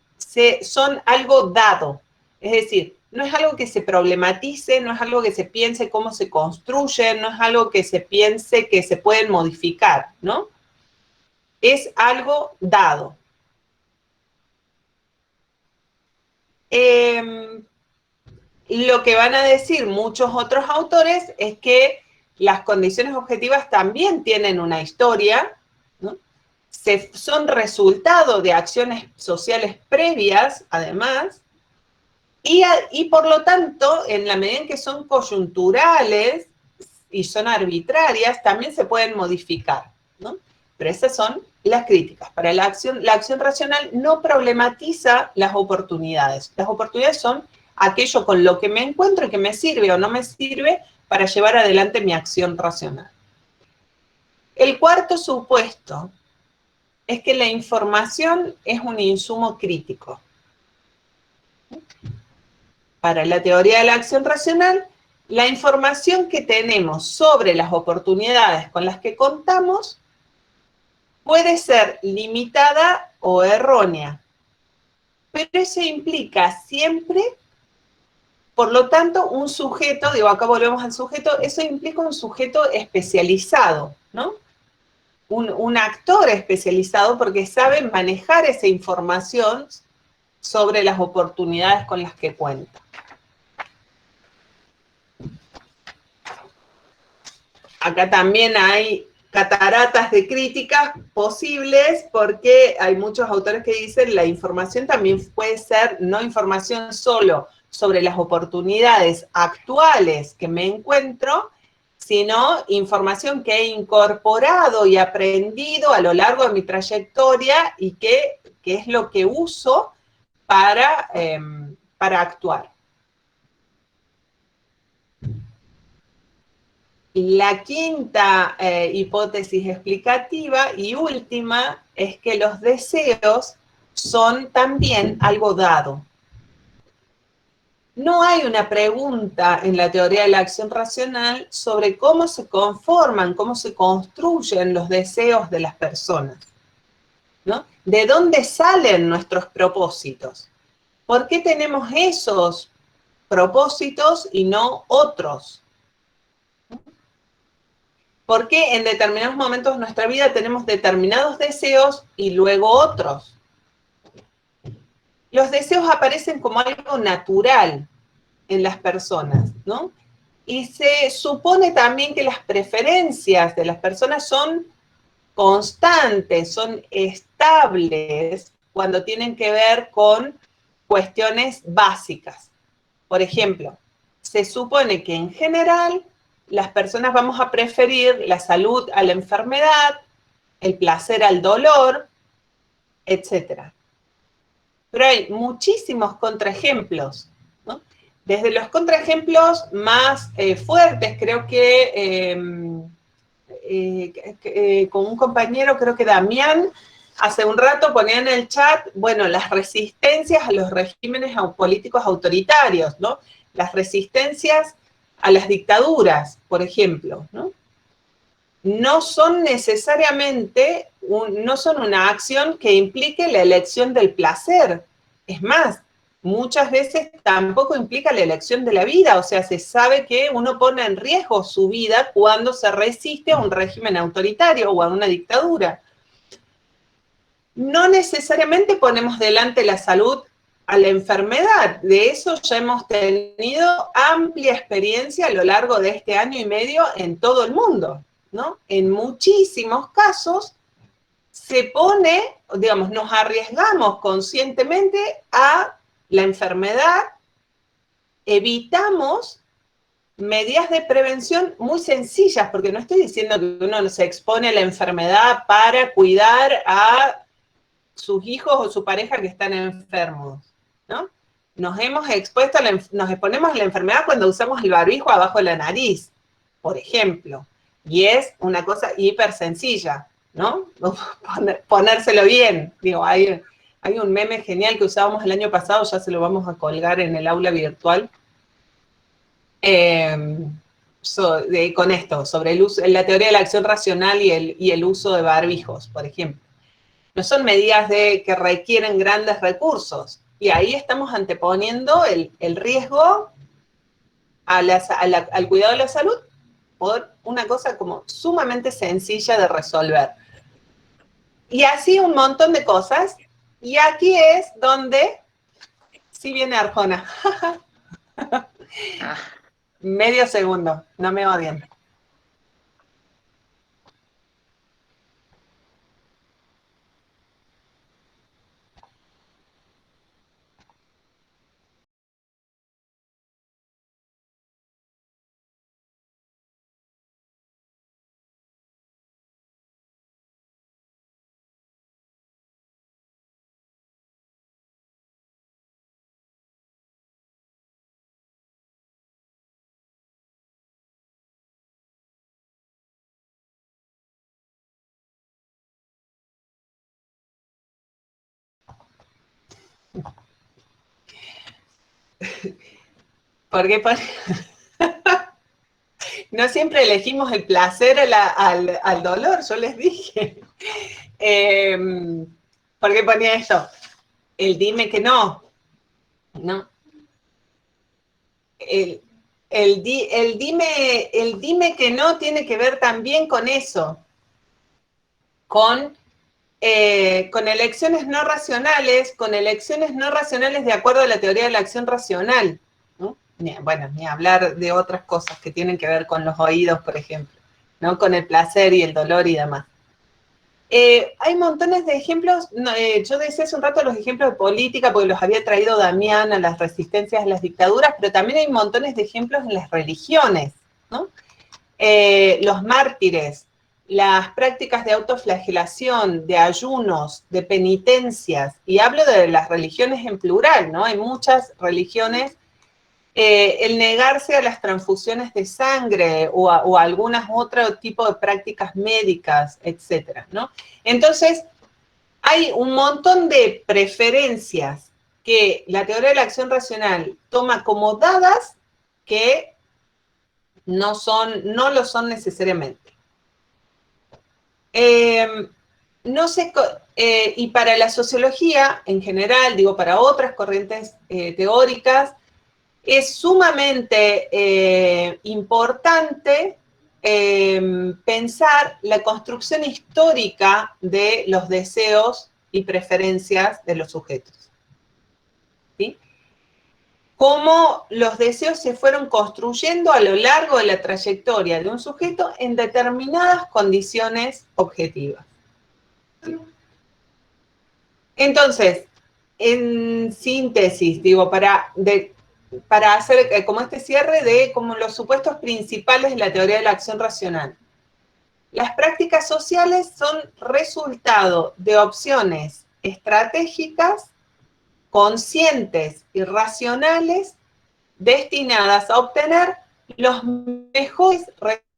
son algo dado, es decir, no es algo que se problematice, no es algo que se piense cómo se construye, no es algo que se piense que se pueden modificar, ¿no? Es algo dado. Lo que van a decir muchos otros autores es que las condiciones objetivas también tienen una historia, ¿no? Son resultado de acciones sociales previas, además, y por lo tanto, en la medida en que son coyunturales y son arbitrarias, también se pueden modificar, ¿no? Pero esas son las críticas. Para la acción racional no problematiza las oportunidades. Las oportunidades son aquello con lo que me encuentro y que me sirve o no me sirve para llevar adelante mi acción racional. El cuarto supuesto es que la información es un insumo crítico. Para la teoría de la acción racional, la información que tenemos sobre las oportunidades con las que contamos puede ser limitada o errónea, pero eso implica siempre, por lo tanto, un sujeto, digo, acá volvemos al sujeto, eso implica un sujeto especializado, ¿no? Un actor especializado porque sabe manejar esa información sobre las oportunidades con las que cuenta. Acá también hay cataratas de críticas posibles porque hay muchos autores que dicen la información también puede ser no información solo sobre las oportunidades actuales que me encuentro, sino información que he incorporado y aprendido a lo largo de mi trayectoria y que es lo que uso para actuar. La quinta hipótesis explicativa y última es que los deseos son también algo dado. No hay una pregunta en la teoría de la acción racional sobre cómo se conforman, cómo se construyen los deseos de las personas, ¿no? ¿De dónde salen nuestros propósitos? ¿Por qué tenemos esos propósitos y no otros? ¿Por qué en determinados momentos de nuestra vida tenemos determinados deseos y luego otros? Los deseos aparecen como algo natural en las personas, ¿no? Y se supone también que las preferencias de las personas son constantes, son estables cuando tienen que ver con cuestiones básicas. Por ejemplo, se supone que en general las personas vamos a preferir la salud a la enfermedad, el placer al dolor, etc. Pero hay muchísimos contraejemplos, ¿no? Desde los contraejemplos más fuertes, creo que con un compañero, creo que Damián, hace un rato ponía en el chat, bueno, las resistencias a los regímenes políticos autoritarios, ¿no? Las resistencias a las dictaduras, por ejemplo, ¿no? No son necesariamente, no son una acción que implique la elección del placer. Es más, muchas veces tampoco implica la elección de la vida, o sea, se sabe que uno pone en riesgo su vida cuando se resiste a un régimen autoritario o a una dictadura. No necesariamente ponemos delante la salud a la enfermedad. De eso ya hemos tenido amplia experiencia a lo largo de este año y medio en todo el mundo, ¿no? En muchísimos casos se pone, digamos, nos arriesgamos conscientemente a la enfermedad, evitamos medidas de prevención muy sencillas, porque no estoy diciendo que uno se expone a la enfermedad para cuidar a sus hijos o su pareja que están enfermos, ¿no? Nos exponemos a la enfermedad cuando usamos el barbijo abajo de la nariz, por ejemplo, y es una cosa hiper sencilla, ¿no? Ponérselo bien. Digo, hay un meme genial que usábamos el año pasado, ya se lo vamos a colgar en el aula virtual, con esto, sobre el uso, la teoría de la acción racional y el uso de barbijos, por ejemplo. No son medidas que requieren grandes recursos, y ahí estamos anteponiendo el riesgo al cuidado de la salud por una cosa como sumamente sencilla de resolver. Y así un montón de cosas, y aquí es donde sí viene Arjona. Medio segundo, no me odien. Porque no siempre elegimos el placer al dolor, yo les dije. ¿Por qué ponía esto? El dime que no, ¿no? El dime que no tiene que ver también con eso, con elecciones no racionales, de acuerdo a la teoría de la acción racional, ¿no? Bueno, ni hablar de otras cosas que tienen que ver con los oídos, por ejemplo, ¿no? Con el placer y el dolor y demás. Hay montones de ejemplos, yo decía hace un rato los ejemplos de política, porque los había traído Damián a las resistencias a las dictaduras, pero también hay montones de ejemplos en las religiones, ¿no? Los mártires, las prácticas de autoflagelación, de ayunos, de penitencias, y hablo de las religiones en plural, ¿no? Hay muchas religiones, el negarse a las transfusiones de sangre o a algunas otro tipo de prácticas médicas, etcétera, ¿no? Entonces, hay un montón de preferencias que la teoría de la acción racional toma como dadas que no lo son necesariamente. Y para la sociología en general, digo, para otras corrientes teóricas, es sumamente importante pensar la construcción histórica de los deseos y preferencias de los sujetos, ¿sí? Cómo los deseos se fueron construyendo a lo largo de la trayectoria de un sujeto en determinadas condiciones objetivas. Entonces, en síntesis, digo, para hacer como este cierre de como los supuestos principales de la teoría de la acción racional. Las prácticas sociales son resultado de opciones estratégicas, conscientes y racionales destinadas a obtener los mejores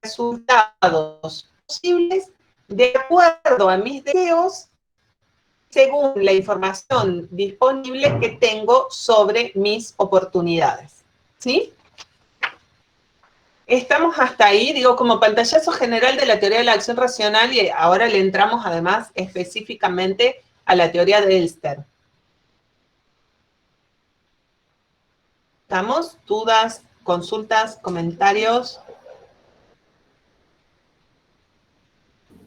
resultados posibles de acuerdo a mis deseos, según la información disponible que tengo sobre mis oportunidades. ¿Sí? Estamos hasta ahí, digo, como pantallazo general de la teoría de la acción racional, y ahora le entramos además específicamente a la teoría de Elster. ¿Estamos? ¿Dudas, consultas, comentarios?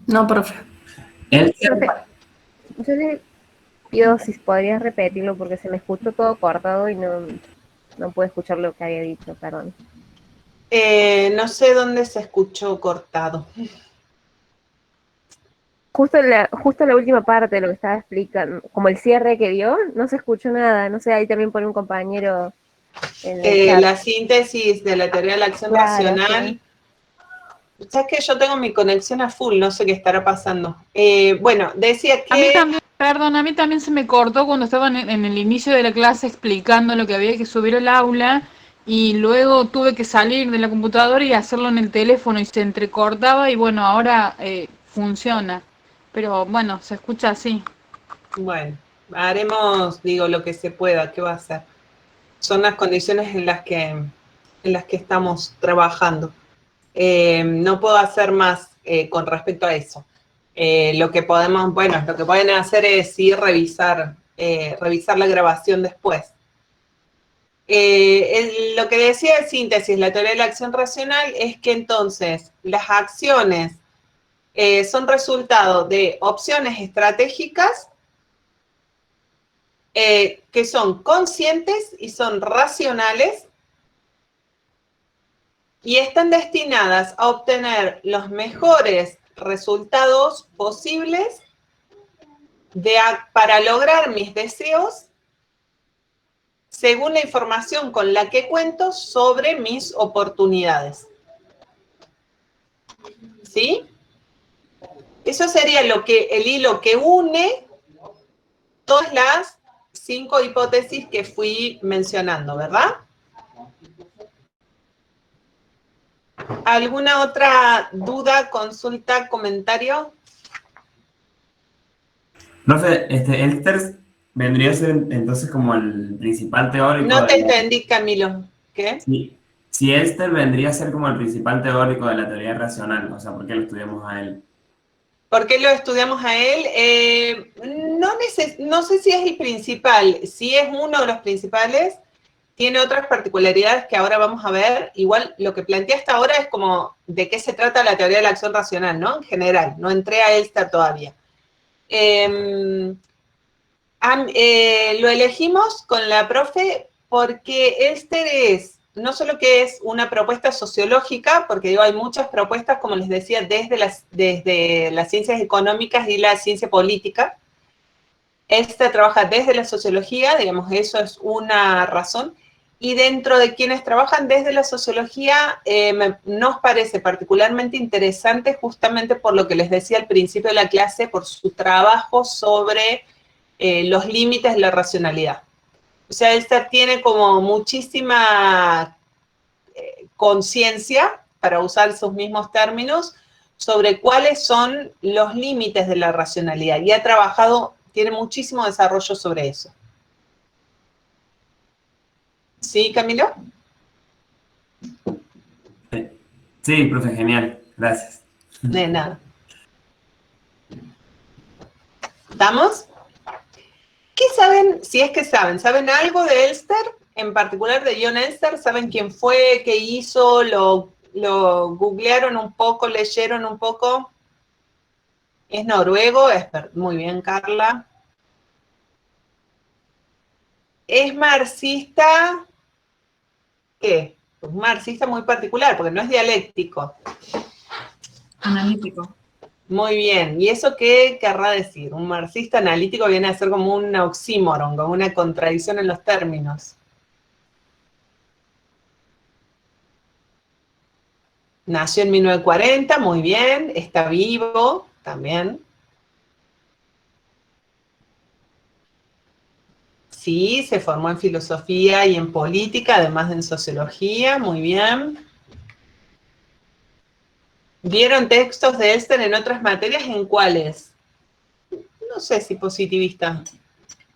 No, profe. Profe, yo le pido si podrías repetirlo porque se me escuchó todo cortado y no pude escuchar lo que había dicho, perdón. No sé dónde se escuchó cortado. Justo la última parte de lo que estaba explicando, como el cierre que dio, no se escuchó nada. No sé, ahí también pone un compañero en el chat. La síntesis de la teoría de la acción racional. Sí. ¿Sabes que yo tengo mi conexión a full? No sé qué estará pasando. Bueno, decía que... A mí también, perdón, a mí también se me cortó cuando estaban en el inicio de la clase explicando lo que había que subir al aula, y luego tuve que salir de la computadora y hacerlo en el teléfono y se entrecortaba, y bueno, ahora funciona. Pero bueno, se escucha así. Bueno, haremos, digo, lo que se pueda. ¿Qué va a ser? Son las condiciones en las que estamos trabajando. No puedo hacer más con respecto a eso. Lo que podemos, bueno, lo que pueden hacer es sí revisar la grabación después. Lo que decía de síntesis, la teoría de la acción racional, es que entonces las acciones son resultado de opciones estratégicas que son conscientes y son racionales y están destinadas a obtener los mejores resultados posibles para lograr mis deseos según la información con la que cuento sobre mis oportunidades. ¿Sí? Eso sería el hilo que une todas las 5 hipótesis que fui mencionando, ¿verdad? ¿Alguna otra duda, consulta, comentario? Profe, Elster vendría a ser entonces como el principal teórico. No te entendí, Camilo. ¿Qué? Sí, si Elster vendría a ser como el principal teórico de la teoría racional, o sea, ¿por qué lo estudiamos a él? ¿Por qué lo estudiamos a él? No sé si es el principal, si es uno de los principales. Tiene otras particularidades que ahora vamos a ver. Igual lo que planteé hasta ahora es como de qué se trata la teoría de la acción racional, ¿no? En general, no entré a Elster todavía. Lo elegimos con la profe porque Elster es, no solo que es una propuesta sociológica, porque digo, hay muchas propuestas, como les decía, desde las ciencias económicas y la ciencia política. Elster trabaja desde la sociología, digamos, eso es una razón. Y dentro de quienes trabajan desde la sociología, nos parece particularmente interesante justamente por lo que les decía al principio de la clase, por su trabajo sobre los límites de la racionalidad. O sea, Elster tiene como muchísima conciencia, para usar sus mismos términos, sobre cuáles son los límites de la racionalidad. Y ha trabajado, tiene muchísimo desarrollo sobre eso. ¿Sí, Camilo? Sí, profe, genial. Gracias. De nada. ¿Estamos? ¿Qué saben, si es que saben? ¿Saben algo de Elster? En particular de John Elster. ¿Saben quién fue, qué hizo? ¿Lo googlearon un poco, leyeron un poco? ¿Es noruego? Muy bien, Carla. ¿Es marxista? ¿Qué? Un marxista muy particular, porque no es dialéctico. Analítico. Muy bien. ¿Y eso qué querrá decir? Un marxista analítico viene a ser como un oxímoron, como una contradicción en los términos. Nació en 1940, muy bien, está vivo también. Sí, se formó en filosofía y en política, además de en sociología, muy bien. ¿Vieron textos de Elster en otras materias? ¿En cuáles? No sé si positivista.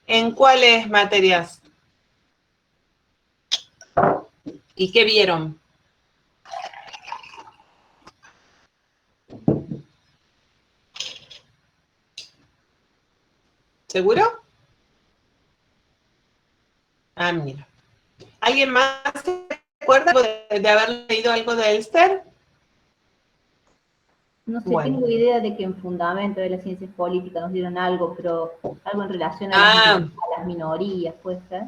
¿En cuáles materias? ¿Y qué vieron? ¿Seguro? Ah, mira. ¿Alguien más se acuerda de haber leído algo de Elster? No sé, Bueno. tengo idea de que en Fundamento de las Ciencias Políticas nos dieron algo, pero algo en relación Ah. a las minorías, ¿puede ser?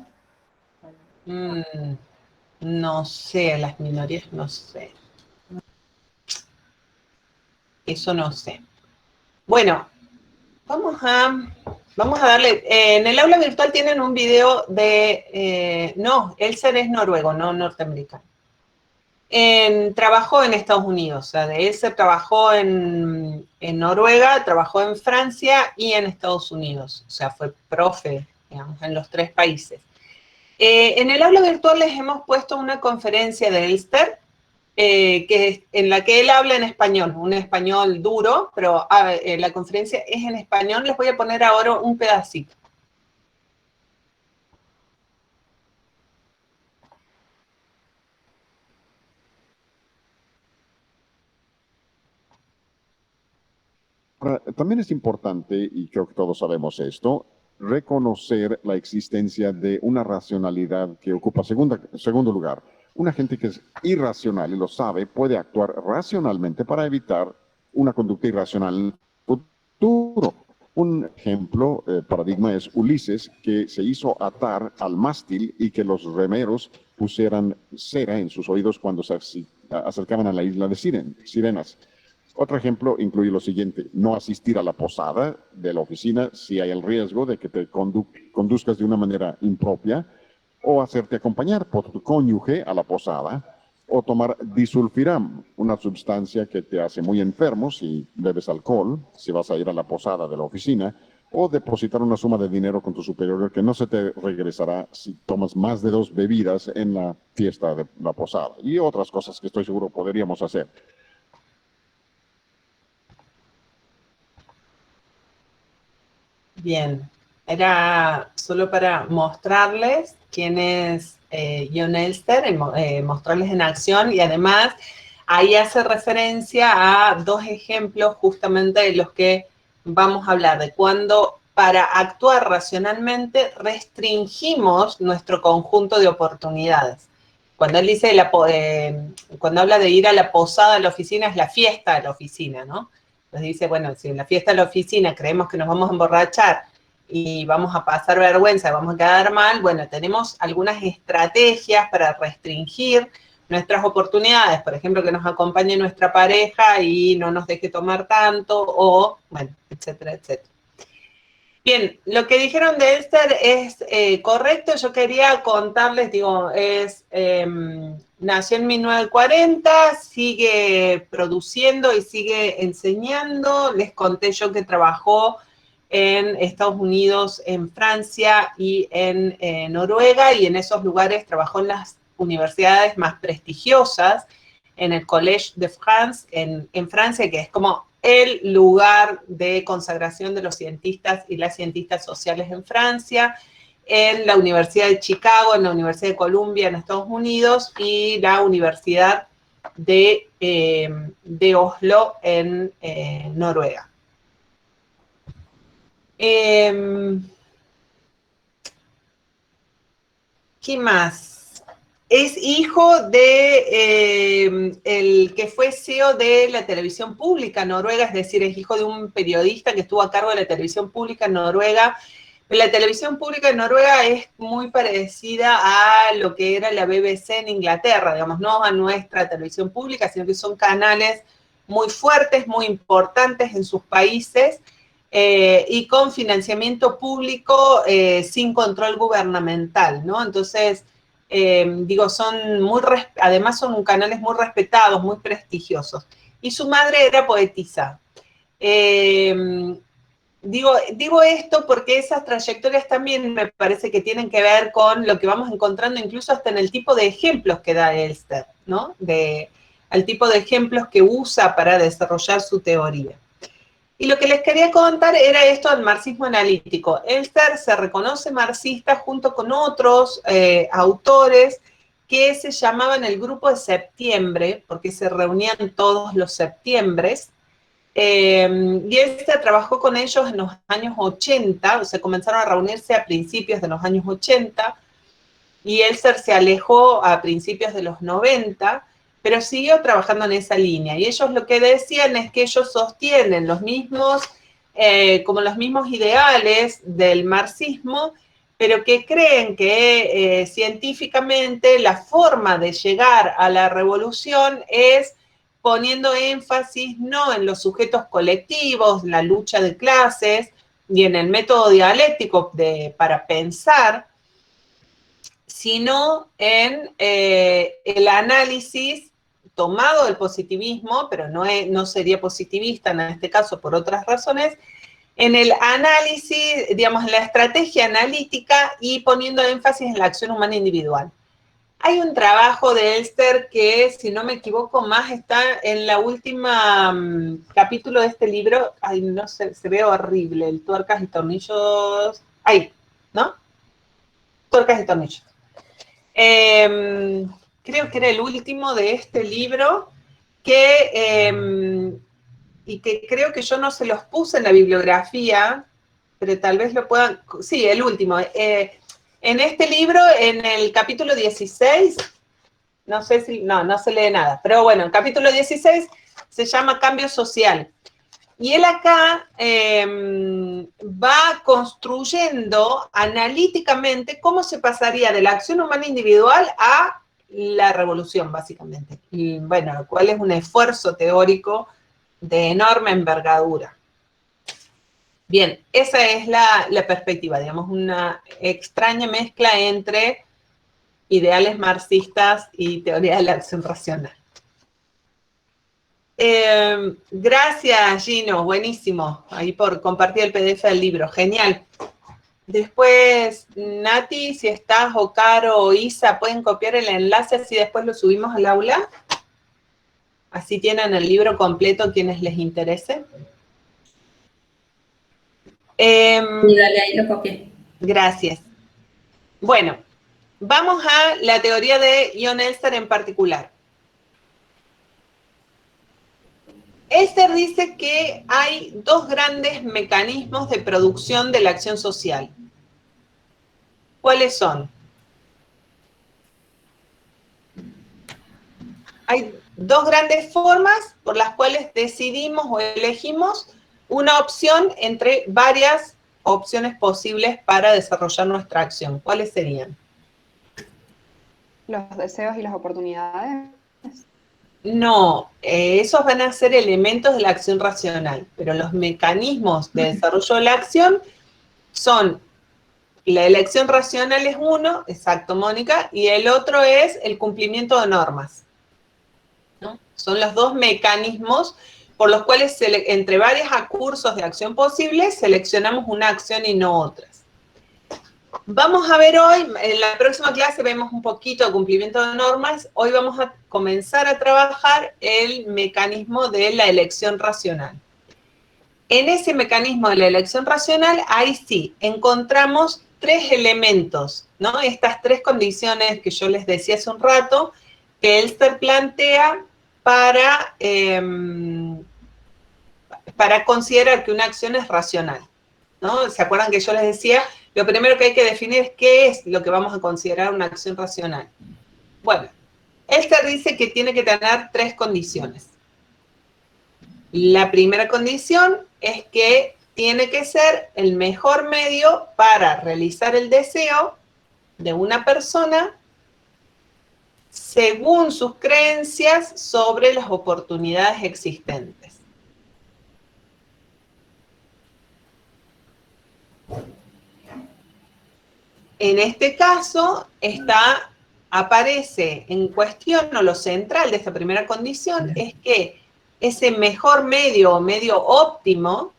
No sé, a las minorías no sé. Eso no sé. Bueno, vamos a darle, en el aula virtual tienen un video de, no, Elster es noruego, no norteamericano. Trabajó en Estados Unidos, o sea, de Elster trabajó en Noruega, trabajó en Francia y en Estados Unidos, o sea, fue profe, digamos, en los 3 países. En el aula virtual les hemos puesto una conferencia de Elster, en la que él habla en español, un español duro, pero la conferencia es en español. Les voy a poner ahora un pedacito. También es importante, y creo que todos sabemos esto, reconocer la existencia de una racionalidad que ocupa segundo lugar. Una gente que es irracional y lo sabe puede actuar racionalmente para evitar una conducta irracional en el futuro. Un ejemplo, paradigma, es Ulises, que se hizo atar al mástil y que los remeros pusieran cera en sus oídos cuando se acercaban a la isla de Sirenas. Otro ejemplo incluye lo siguiente: no asistir a la posada de la oficina si hay el riesgo de que te conduzcas de una manera impropia, o hacerte acompañar por tu cónyuge a la posada, o tomar disulfiram, una sustancia que te hace muy enfermo si bebes alcohol, si vas a ir a la posada de la oficina, o depositar una suma de dinero con tu superior que no se te regresará si tomas más de 2 bebidas en la fiesta de la posada, y otras cosas que estoy seguro podríamos hacer. Bien, era solo para mostrarles quién es John Elster, mostrarles en acción, y además ahí hace referencia a 2 ejemplos justamente de los que vamos a hablar, de cuando para actuar racionalmente restringimos nuestro conjunto de oportunidades. Cuando él dice, cuando habla de ir a la posada de la oficina, es la fiesta de la oficina, ¿no? Entonces dice, bueno, si en la fiesta de la oficina creemos que nos vamos a emborrachar y vamos a pasar vergüenza, vamos a quedar mal, bueno, tenemos algunas estrategias para restringir nuestras oportunidades, por ejemplo, que nos acompañe nuestra pareja y no nos deje tomar tanto, o, bueno, etcétera, etcétera. Bien, lo que dijeron de Elster es correcto. Yo quería contarles, digo, nació en 1940, sigue produciendo y sigue enseñando. Les conté yo que trabajó en Estados Unidos, en Francia y en Noruega, y en esos lugares trabajó en las universidades más prestigiosas, en el Collège de France, en Francia, que es como el lugar de consagración de los cientistas y las cientistas sociales en Francia, en la Universidad de Chicago, en la Universidad de Columbia en Estados Unidos, y la Universidad de Oslo en Noruega. ¿Qué más? Es hijo de el que fue CEO de la televisión pública noruega, es decir, es hijo de un periodista que estuvo a cargo de la televisión pública en Noruega. La televisión pública en Noruega es muy parecida a lo que era la BBC en Inglaterra, digamos, no a nuestra televisión pública, sino que son canales muy fuertes, muy importantes en sus países, y con financiamiento público sin control gubernamental, ¿no? Entonces, además son canales muy respetados, muy prestigiosos. Y su madre era poetisa. Digo esto porque esas trayectorias también me parece que tienen que ver con lo que vamos encontrando incluso hasta en el tipo de ejemplos que da Elster, ¿no? Al tipo de ejemplos que usa para desarrollar su teoría. Y lo que les quería contar era esto del marxismo analítico. Elster se reconoce marxista junto con otros autores que se llamaban el Grupo de Septiembre, porque se reunían todos los septiembres, y Elster trabajó con ellos en los años 80, o sea, comenzaron a reunirse a principios de los años 80, y Elster se alejó a principios de los 90, pero siguió trabajando en esa línea. Y ellos lo que decían es que ellos sostienen los mismos ideales del marxismo, pero que creen que científicamente la forma de llegar a la revolución es poniendo énfasis no en los sujetos colectivos, la lucha de clases, y en el método dialéctico para pensar, sino en el análisis tomado del positivismo, pero no sería positivista en este caso por otras razones, en el análisis, digamos, en la estrategia analítica y poniendo énfasis en la acción humana individual. Hay un trabajo de Elster que, si no me equivoco más, está en la última capítulo de este libro. Ay, no sé, se ve horrible, el Tuercas y Tornillos. Ahí, ¿no? Tuercas y Tornillos. Creo que era el último de este libro y que creo que yo no se los puse en la bibliografía, pero tal vez lo puedan... Sí, el último. En este libro, en el capítulo 16, no se lee nada, pero bueno, el capítulo 16 se llama Cambio Social. Y él acá va construyendo analíticamente cómo se pasaría de la acción humana individual a la revolución, básicamente. Y bueno, cuál es un esfuerzo teórico de enorme envergadura. Bien, esa es la perspectiva, digamos, una extraña mezcla entre ideales marxistas y teoría de la acción racional. Gracias, Gino, buenísimo, ahí por compartir el PDF del libro, genial. Después, Nati, si estás, o Caro, o Isa, pueden copiar el enlace, así después lo subimos al aula. Así tienen el libro completo quienes les interese. Y dale, ahí lo copié. Gracias. Bueno, vamos a la teoría de John Elster en particular. Elster dice que hay dos grandes mecanismos de producción de la acción social. ¿Cuáles son? Hay dos grandes formas por las cuales decidimos o elegimos una opción entre varias opciones posibles para desarrollar nuestra acción. ¿Cuáles serían? Los deseos y las oportunidades. No, esos van a ser elementos de la acción racional, pero los mecanismos de desarrollo de la acción son, la elección racional es uno, exacto, Mónica, y el otro es el cumplimiento de normas, ¿no? Son los dos mecanismos por los cuales entre varios cursos de acción posibles seleccionamos una acción y no otras. Vamos a ver hoy, en la próxima clase vemos un poquito de cumplimiento de normas. Hoy vamos a comenzar a trabajar el mecanismo de la elección racional. En ese mecanismo de la elección racional, ahí sí, encontramos tres elementos, ¿no? Estas tres condiciones que yo les decía hace un rato, que Elster plantea para considerar que una acción es racional, ¿no? ¿Se acuerdan que yo les decía? Lo primero que hay que definir es qué es lo que vamos a considerar una acción racional. Bueno, Elster dice que tiene que tener tres condiciones. La primera condición es que tiene que ser el mejor medio para realizar el deseo de una persona según sus creencias sobre las oportunidades existentes. En este caso está aparece en cuestión, o lo central de esta primera condición, es que ese mejor medio o medio óptimo,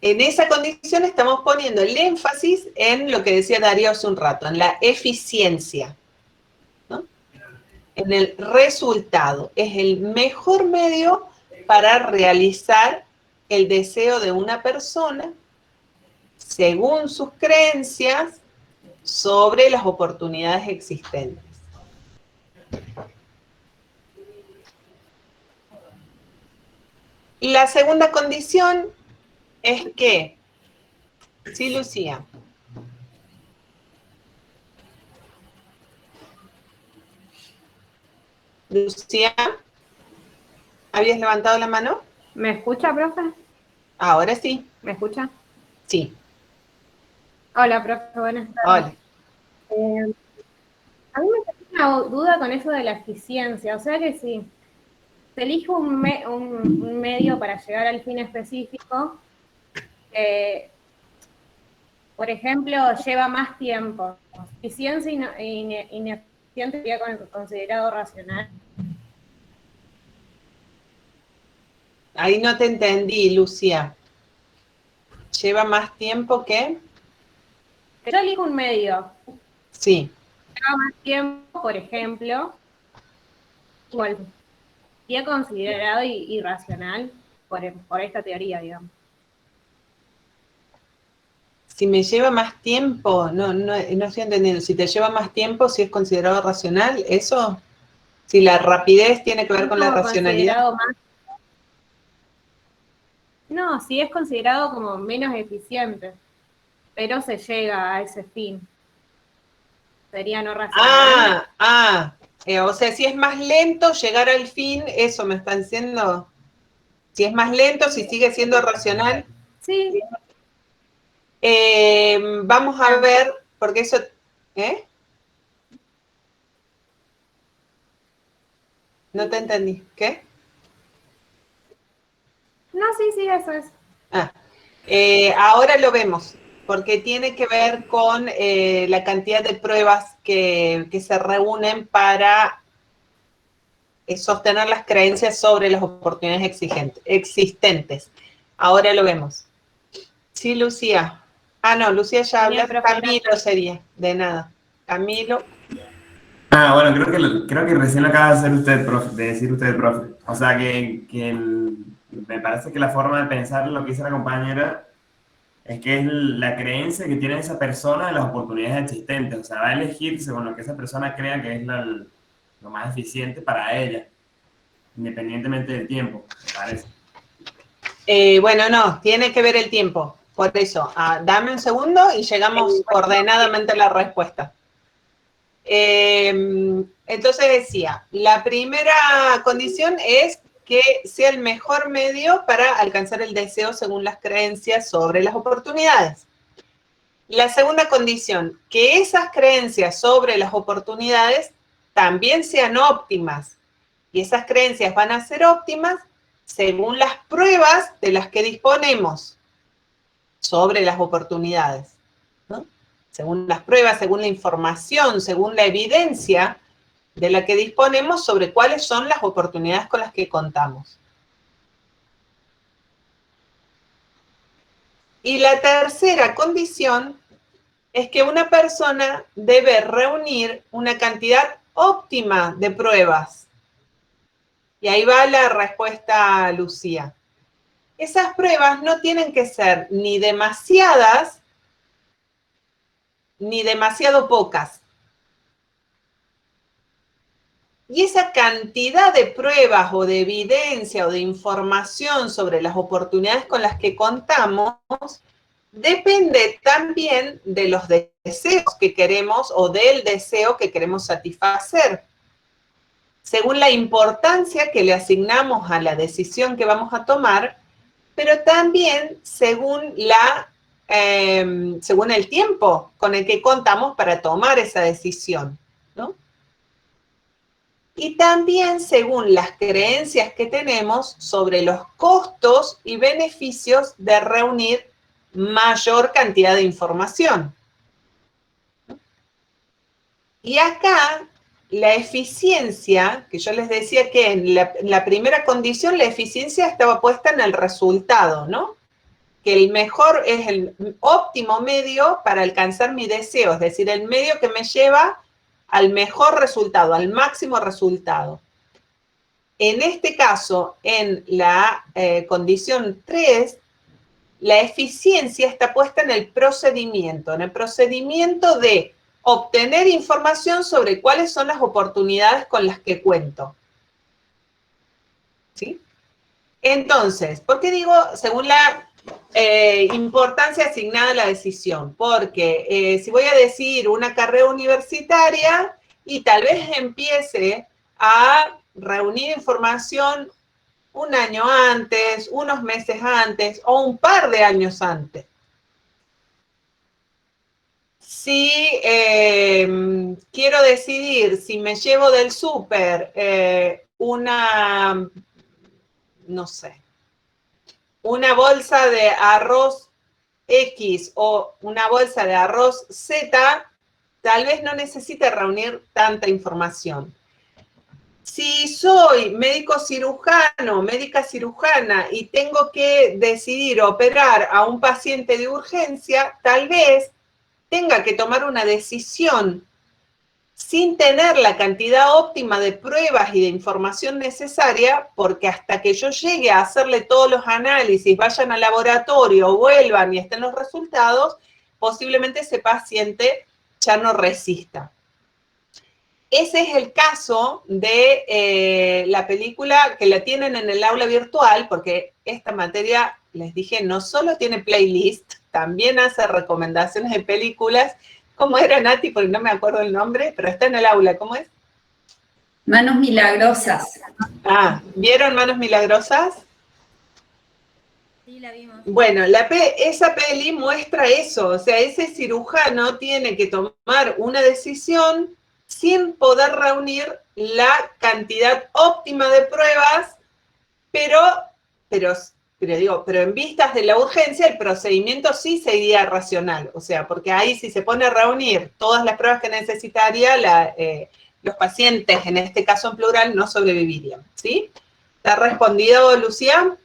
en esa condición estamos poniendo el énfasis en lo que decía Darío hace un rato, en la eficiencia, ¿no? En el resultado. Es el mejor medio para realizar el deseo de una persona según sus creencias sobre las oportunidades existentes. La segunda condición es que, sí, Lucía. Lucía, ¿habías levantado la mano? ¿Me escucha, profe? Ahora sí. ¿Me escucha? Sí. Hola, profe, buenas tardes. Hola. A mí me queda una duda con eso de la eficiencia, o sea que si se elige un medio para llegar al fin específico, por ejemplo, lleva más tiempo. ¿Eficiencia ineficiente sería considerado racional? Ahí no te entendí, Lucía. ¿Lleva más tiempo que? Yo elijo un medio. Sí. Lleva más tiempo, por ejemplo, igual, sería considerado irracional por esta teoría, digamos. Si me lleva más tiempo, no estoy entendiendo. Si te lleva más tiempo, si es considerado racional, ¿eso? Si la rapidez tiene que ver con la racionalidad. No, si es considerado como menos eficiente, pero se llega a ese fin. Sería no racional. O sea, si es más lento llegar al fin, eso me están diciendo. Si es más lento, si sigue siendo racional. Sí. Vamos a ver, porque eso... No te entendí. ¿Qué? No, sí, eso es. Ahora lo vemos, porque tiene que ver con la cantidad de pruebas que se reúnen para sostener las creencias sobre las oportunidades existentes. Ahora lo vemos. Sí, Lucía. No, Lucía ya habla. Camilo sería, de nada. Camilo. Bueno, creo que recién lo acaba de hacer usted, profe, de decir usted, profe. O sea, me parece que la forma de pensar lo que dice la compañera es que es la creencia que tiene esa persona de las oportunidades existentes. O sea, va a elegir según lo que esa persona crea que es lo más eficiente para ella, independientemente del tiempo, me parece. Bueno, no, tiene que ver el tiempo. Por eso, dame un segundo y llegamos ordenadamente a la respuesta. Entonces decía, la primera condición es que sea el mejor medio para alcanzar el deseo según las creencias sobre las oportunidades. La segunda condición, que esas creencias sobre las oportunidades también sean óptimas. Y esas creencias van a ser óptimas según las pruebas de las que disponemos sobre las oportunidades, ¿no? Según las pruebas, según la información, según la evidencia de la que disponemos sobre cuáles son las oportunidades con las que contamos. Y la tercera condición es que una persona debe reunir una cantidad óptima de pruebas. Y ahí va la respuesta, Lucía. Esas pruebas no tienen que ser ni demasiadas ni demasiado pocas. Y esa cantidad de pruebas o de evidencia o de información sobre las oportunidades con las que contamos depende también de los deseos que queremos o del deseo que queremos satisfacer. Según la importancia que le asignamos a la decisión que vamos a tomar, pero también según el tiempo con el que contamos para tomar esa decisión, ¿no? Y también según las creencias que tenemos sobre los costos y beneficios de reunir mayor cantidad de información. Y acá, la eficiencia, que yo les decía que en la primera condición, la eficiencia estaba puesta en el resultado, ¿no? Que el mejor es el óptimo medio para alcanzar mi deseo, es decir, el medio que me lleva al mejor resultado, al máximo resultado. En este caso, en la condición 3, la eficiencia está puesta en el procedimiento de obtener información sobre cuáles son las oportunidades con las que cuento. ¿Sí? Entonces, ¿por qué digo según la importancia asignada a la decisión? Porque si voy a decidir una carrera universitaria y tal vez empiece a reunir información un año antes, unos meses antes o un par de años antes. Si quiero decidir si me llevo del súper no sé, una bolsa de arroz X o una bolsa de arroz Z, tal vez no necesite reunir tanta información. Si soy médico cirujano, médica cirujana y tengo que decidir operar a un paciente de urgencia, tal vez tenga que tomar una decisión sin tener la cantidad óptima de pruebas y de información necesaria, porque hasta que yo llegue a hacerle todos los análisis, vayan al laboratorio, vuelvan y estén los resultados, posiblemente ese paciente ya no resista. Ese es el caso de la película que la tienen en el aula virtual, porque esta materia, les dije, no solo tiene playlist, también hace recomendaciones de películas. ¿Cómo era, Nati? Porque no me acuerdo el nombre, pero está en el aula. ¿Cómo es? Manos Milagrosas. Ah, ¿vieron Manos Milagrosas? Sí, la vimos. Bueno, esa peli muestra eso. O sea, ese cirujano tiene que tomar una decisión sin poder reunir la cantidad óptima de pruebas, pero en vistas de la urgencia, el procedimiento sí sería racional. O sea, porque ahí si se pone a reunir todas las pruebas que necesitaría, los pacientes, en este caso en plural, no sobrevivirían. ¿Sí? ¿Te ha respondido, Lucía?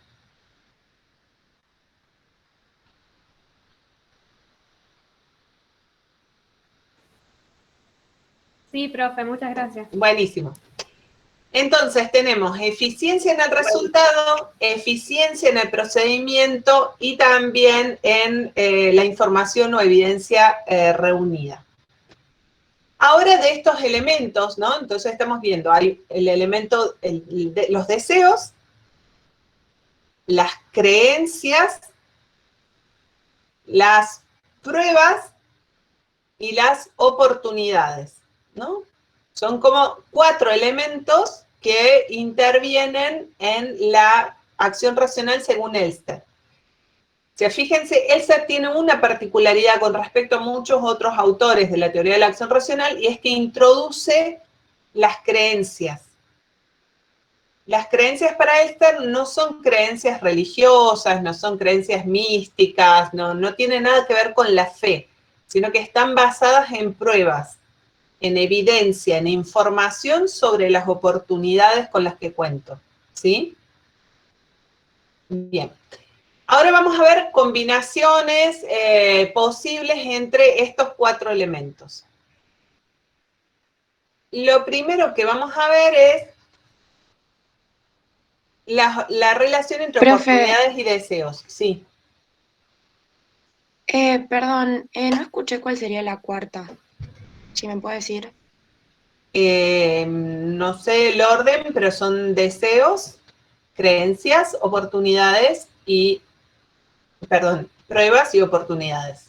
Sí, profe, muchas gracias. Buenísimo. Entonces tenemos eficiencia en el resultado, eficiencia en el procedimiento y también en la información o evidencia reunida. Ahora de estos elementos, ¿no? Entonces estamos viendo, hay el elemento, los deseos, las creencias, las pruebas y las oportunidades, ¿no? Son como 4 elementos que intervienen en la acción racional según Elster. O sea, fíjense, Elster tiene una particularidad con respecto a muchos otros autores de la teoría de la acción racional, y es que introduce las creencias. Las creencias para Elster no son creencias religiosas, no son creencias místicas, no tienen nada que ver con la fe, sino que están basadas en pruebas, en evidencia, en información sobre las oportunidades con las que cuento, ¿sí? Bien. Ahora vamos a ver combinaciones posibles entre estos 4 elementos. Lo primero que vamos a ver es la relación entre oportunidades y deseos. Sí. Perdón, no escuché cuál sería la cuarta. Si me puede decir. No sé el orden, pero son deseos, creencias, oportunidades y, pruebas y oportunidades.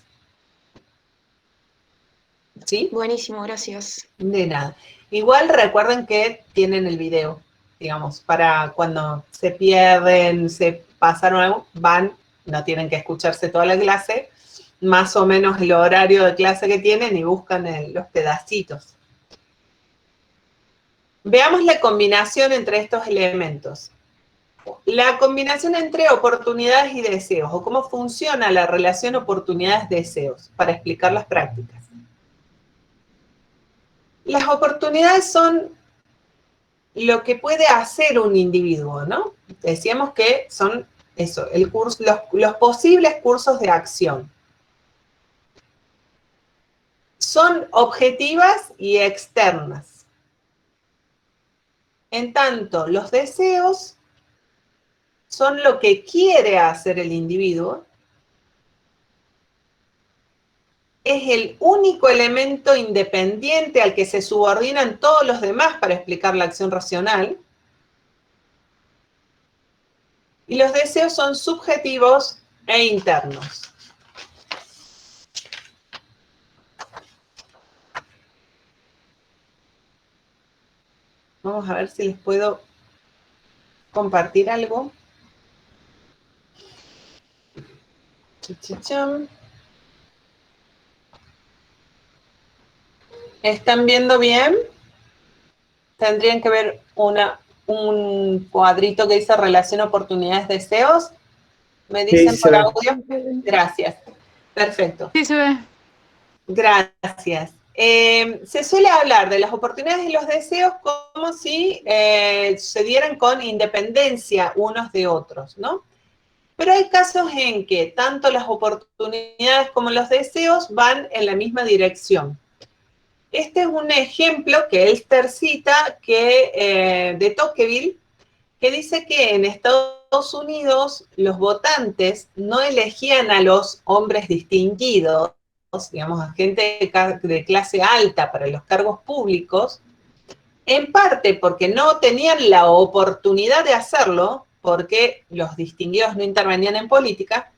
¿Sí? Buenísimo, gracias. De nada. Igual recuerden que tienen el video, digamos, para cuando se pierden, se pasaron algo, van, no tienen que escucharse toda la clase, más o menos el horario de clase que tienen y buscan los pedacitos. Veamos la combinación entre estos elementos. La combinación entre oportunidades y deseos, o cómo funciona la relación oportunidades-deseos, para explicar las prácticas. Las oportunidades son lo que puede hacer un individuo, ¿no? Decíamos que son eso, el curso, los posibles cursos de acción. Son objetivas y externas. En tanto, los deseos son lo que quiere hacer el individuo. Es el único elemento independiente al que se subordinan todos los demás para explicar la acción racional. Y los deseos son subjetivos e internos. Vamos a ver si les puedo compartir algo. ¿Están viendo bien? Tendrían que ver un cuadrito que dice relación oportunidades deseos. ¿Me dicen Sí, por se ve. audio? Gracias. Perfecto. Sí, se ve. Gracias. Se suele hablar de las oportunidades y los deseos como si se dieran con independencia unos de otros, ¿no? Pero hay casos en que tanto las oportunidades como los deseos van en la misma dirección. Este es un ejemplo que Elster cita de Tocqueville, que dice que en Estados Unidos los votantes no elegían a los hombres distinguidos, digamos, a gente de clase alta para los cargos públicos, en parte porque no tenían la oportunidad de hacerlo, porque los distinguidos no intervenían en política,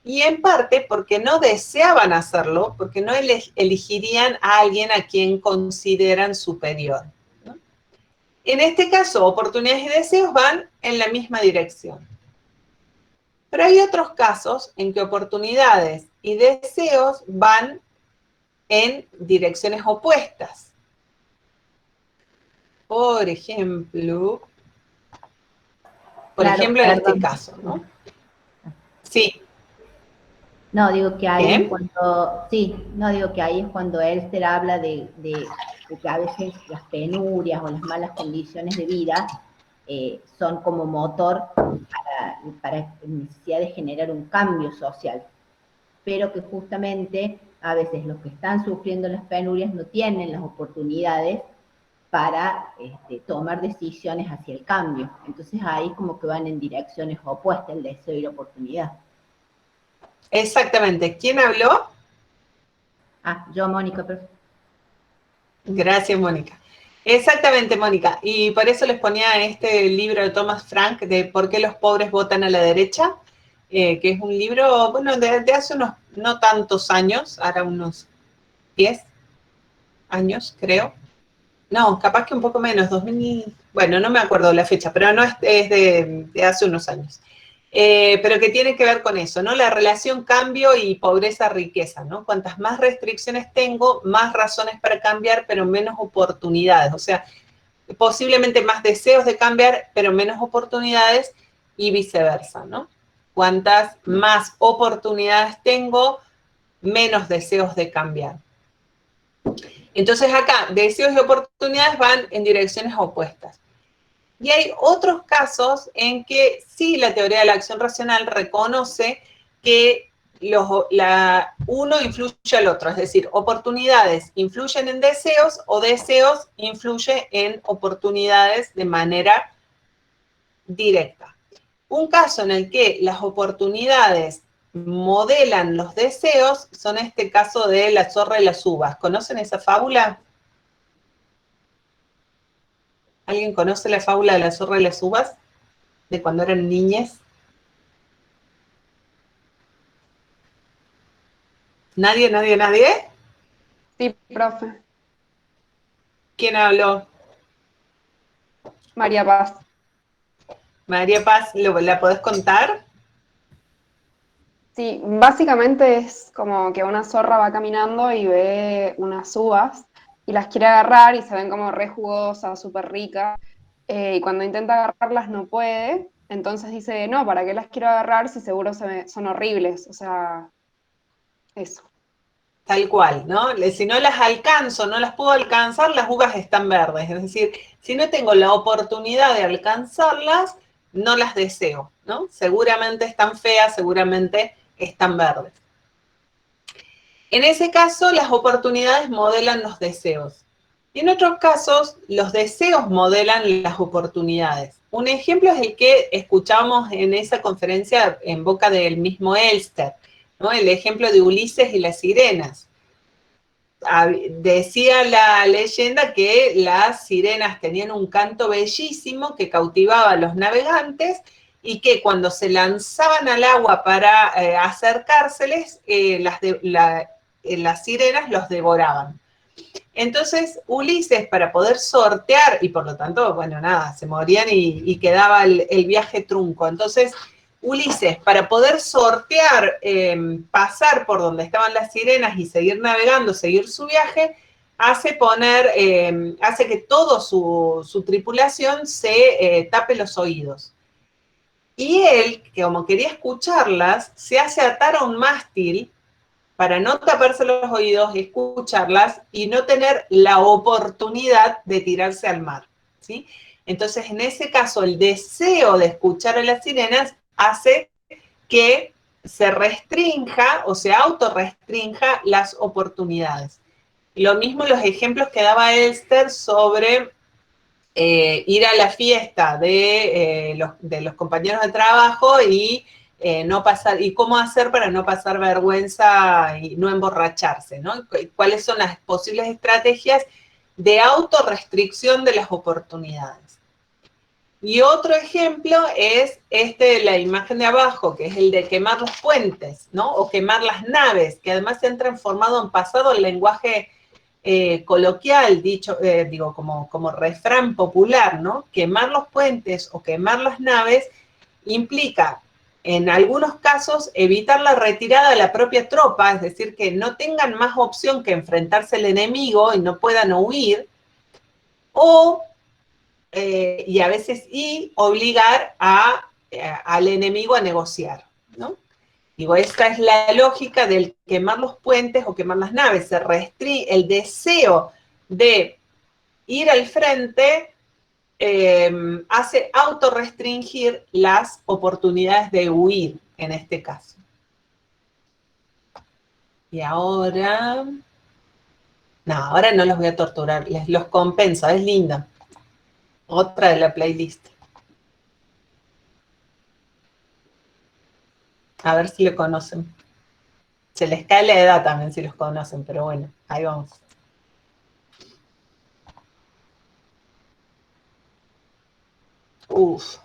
y en parte porque no deseaban hacerlo, porque no elegirían a alguien a quien consideran superior, ¿no? En este caso, oportunidades y deseos van en la misma dirección. Pero hay otros casos en que oportunidades y deseos van en direcciones opuestas. Por ejemplo, en este caso, ¿no? Sí. No, digo que ahí ¿Bien? es cuando, digo que ahí es cuando Elster habla de que a veces las penurias o las malas condiciones de vida son como motor para necesidad de generar un cambio social, pero que justamente a veces los que están sufriendo las penurias no tienen las oportunidades para tomar decisiones hacia el cambio. Entonces ahí como que van en direcciones opuestas el deseo y la oportunidad. Exactamente. ¿Quién habló? Yo, Mónica, profe. Gracias, Mónica. Exactamente, Mónica. Y por eso les ponía este libro de Thomas Frank de ¿Por qué los pobres votan a la derecha? Que es un libro, bueno, de hace unos no tantos años, ahora unos 10 años, creo. No, capaz que un poco menos, 2000, bueno, no me acuerdo la fecha, pero no es de hace unos años. Pero que tiene que ver con eso, ¿no? La relación cambio y pobreza-riqueza, ¿no? Cuantas más restricciones tengo, más razones para cambiar, pero menos oportunidades. O sea, posiblemente más deseos de cambiar, pero menos oportunidades y viceversa, ¿no? Cuantas más oportunidades tengo, menos deseos de cambiar. Entonces acá, deseos y oportunidades van en direcciones opuestas. Y hay otros casos en que sí la teoría de la acción racional reconoce que uno influye al otro, es decir, oportunidades influyen en deseos o deseos influyen en oportunidades de manera directa. Un caso en el que las oportunidades modelan los deseos son este caso de la zorra y las uvas. ¿Conocen esa fábula? ¿Alguien conoce la fábula de la zorra y las uvas? De cuando eran niñas. ¿Nadie, nadie, nadie? Sí, profe. ¿Quién habló? María Paz. María Paz, ¿la podés contar? Sí, básicamente es como que una zorra va caminando y ve unas uvas y las quiere agarrar y se ven como re jugosas, súper ricas. Y cuando intenta agarrarlas no puede, entonces dice, no, ¿para qué las quiero agarrar si seguro son horribles? O sea, eso. Tal cual, ¿no? Si no las alcanzo, no las puedo alcanzar, las uvas están verdes. Es decir, si no tengo la oportunidad de alcanzarlas, no las deseo, ¿no? Seguramente están feas, seguramente están verdes. En ese caso, las oportunidades modelan los deseos. Y en otros casos, los deseos modelan las oportunidades. Un ejemplo es el que escuchamos en esa conferencia en boca del mismo Elster, ¿no? El ejemplo de Ulises y las sirenas. Decía la leyenda que las sirenas tenían un canto bellísimo que cautivaba a los navegantes y que cuando se lanzaban al agua para acercárseles, las sirenas los devoraban. Entonces Ulises, para poder sortear, y por lo tanto, bueno, nada, se morían y quedaba el viaje trunco. Entonces Ulises, para poder sortear, pasar por donde estaban las sirenas y seguir navegando, seguir su viaje, hace que toda su tripulación se tape los oídos. Y él, que como quería escucharlas, se hace atar a un mástil para no taparse los oídos, escucharlas y no tener la oportunidad de tirarse al mar, ¿sí? Entonces, en ese caso, el deseo de escuchar a las sirenas hace que se restrinja o se autorrestrinja las oportunidades. Lo mismo los ejemplos que daba Elster sobre ir a la fiesta de los compañeros de trabajo y no pasar, y cómo hacer para no pasar vergüenza y no emborracharse, ¿no? ¿Cuáles son las posibles estrategias de autorrestricción de las oportunidades? Y otro ejemplo es la imagen de abajo, que es el de quemar los puentes, ¿no? O quemar las naves, que además se han transformado en pasado el lenguaje coloquial, como refrán popular, ¿no? Quemar los puentes o quemar las naves implica, en algunos casos, evitar la retirada de la propia tropa, es decir, que no tengan más opción que enfrentarse al enemigo y no puedan huir, y a veces obligar al enemigo a negociar, ¿no? Digo, esta es la lógica del quemar los puentes o quemar las naves. El deseo de ir al frente hace autorrestringir las oportunidades de huir, en este caso. Y ahora... No, ahora no los voy a torturar, los compenso, es linda. Otra de la playlist. A ver si lo conocen. Se les cae la edad también si los conocen, pero bueno, ahí vamos. Uf.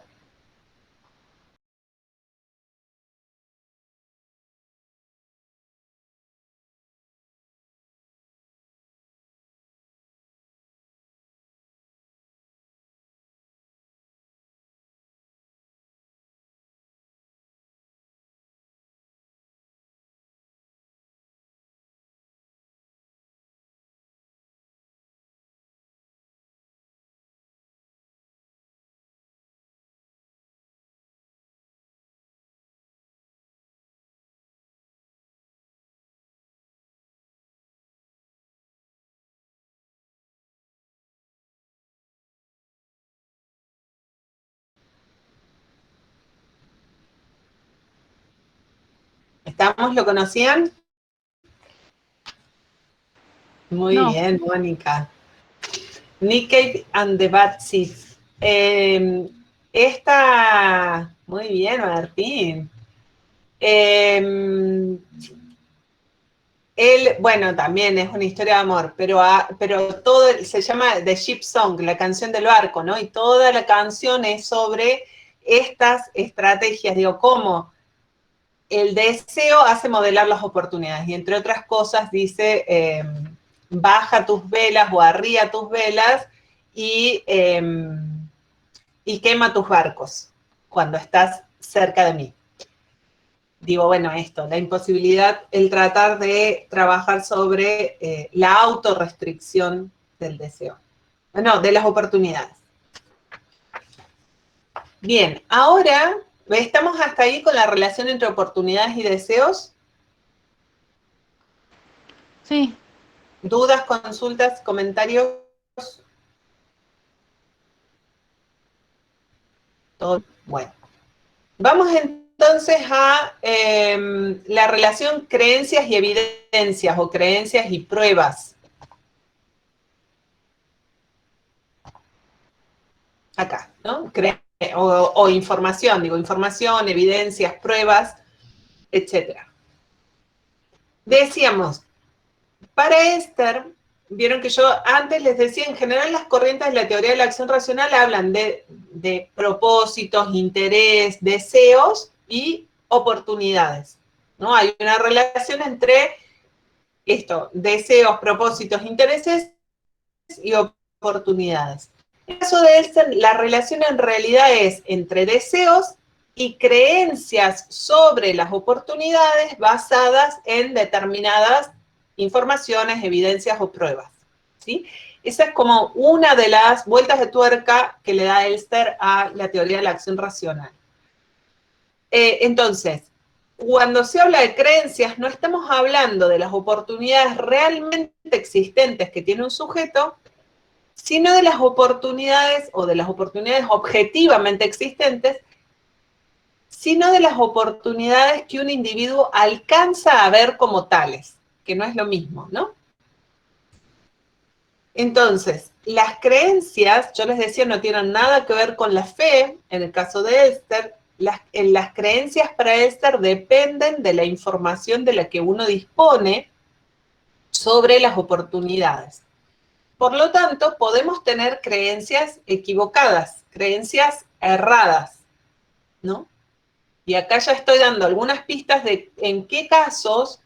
¿Estamos? ¿Lo conocían? Muy bien, Mónica. Nick Cave and the Bad Seeds. Muy bien, Martín. Bueno, también es una historia de amor, pero todo se llama The Ship Song, la canción del barco, ¿no? Y toda la canción es sobre estas estrategias, cómo el deseo hace modelar las oportunidades. Y entre otras cosas dice, baja tus velas o arría tus velas y quema tus barcos cuando estás cerca de mí. Bueno, la imposibilidad, el tratar de trabajar sobre la autorrestricción del deseo. No, de las oportunidades. Bien, ahora, ¿estamos hasta ahí con la relación entre oportunidades y deseos? Sí. ¿Dudas, consultas, comentarios? Todo. Bueno. Vamos entonces a la relación creencias y evidencias, o creencias y pruebas. Acá, ¿no? O información, digo, información, evidencias, pruebas, etc. Decíamos, para Esther, vieron que yo antes les decía, en general las corrientes de la teoría de la acción racional hablan de propósitos, interés, deseos y oportunidades, ¿no? Hay una relación entre esto, deseos, propósitos, intereses y oportunidades. En el caso de Esther, la relación en realidad es entre deseos y creencias sobre las oportunidades basadas en determinadas informaciones, evidencias o pruebas, ¿sí? Esa es como una de las vueltas de tuerca que le da Elster a la teoría de la acción racional. Entonces, cuando se habla de creencias, no estamos hablando de las oportunidades realmente existentes que tiene un sujeto, sino de las oportunidades, o de las oportunidades objetivamente existentes, sino de las oportunidades que un individuo alcanza a ver como tales, que no es lo mismo, ¿no? Entonces, las creencias, yo les decía, no tienen nada que ver con la fe, en el caso de Esther. Las creencias para Esther dependen de la información de la que uno dispone sobre las oportunidades. Por lo tanto, podemos tener creencias equivocadas, creencias erradas, ¿no? Y acá ya estoy dando algunas pistas de en qué casos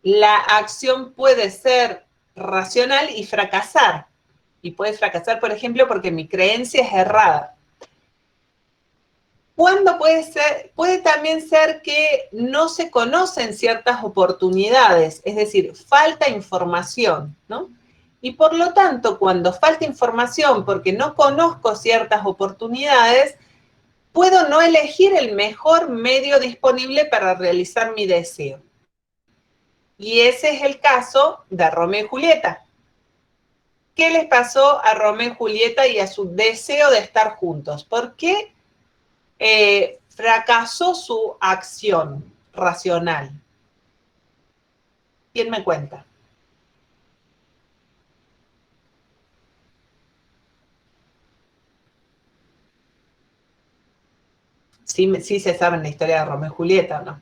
la acción puede ser racional y fracasar. Y puede fracasar, por ejemplo, porque mi creencia es errada. ¿Cuándo puede ser? Puede también ser que no se conocen ciertas oportunidades, es decir, falta información, ¿no? Y por lo tanto, cuando falta información porque no conozco ciertas oportunidades, puedo no elegir el mejor medio disponible para realizar mi deseo. Y ese es el caso de Romeo y Julieta. ¿Qué les pasó a Romeo y Julieta y a su deseo de estar juntos? ¿Por qué fracasó su acción racional? ¿Quién me cuenta? Sí se sabe la historia de Romeo y Julieta, ¿no?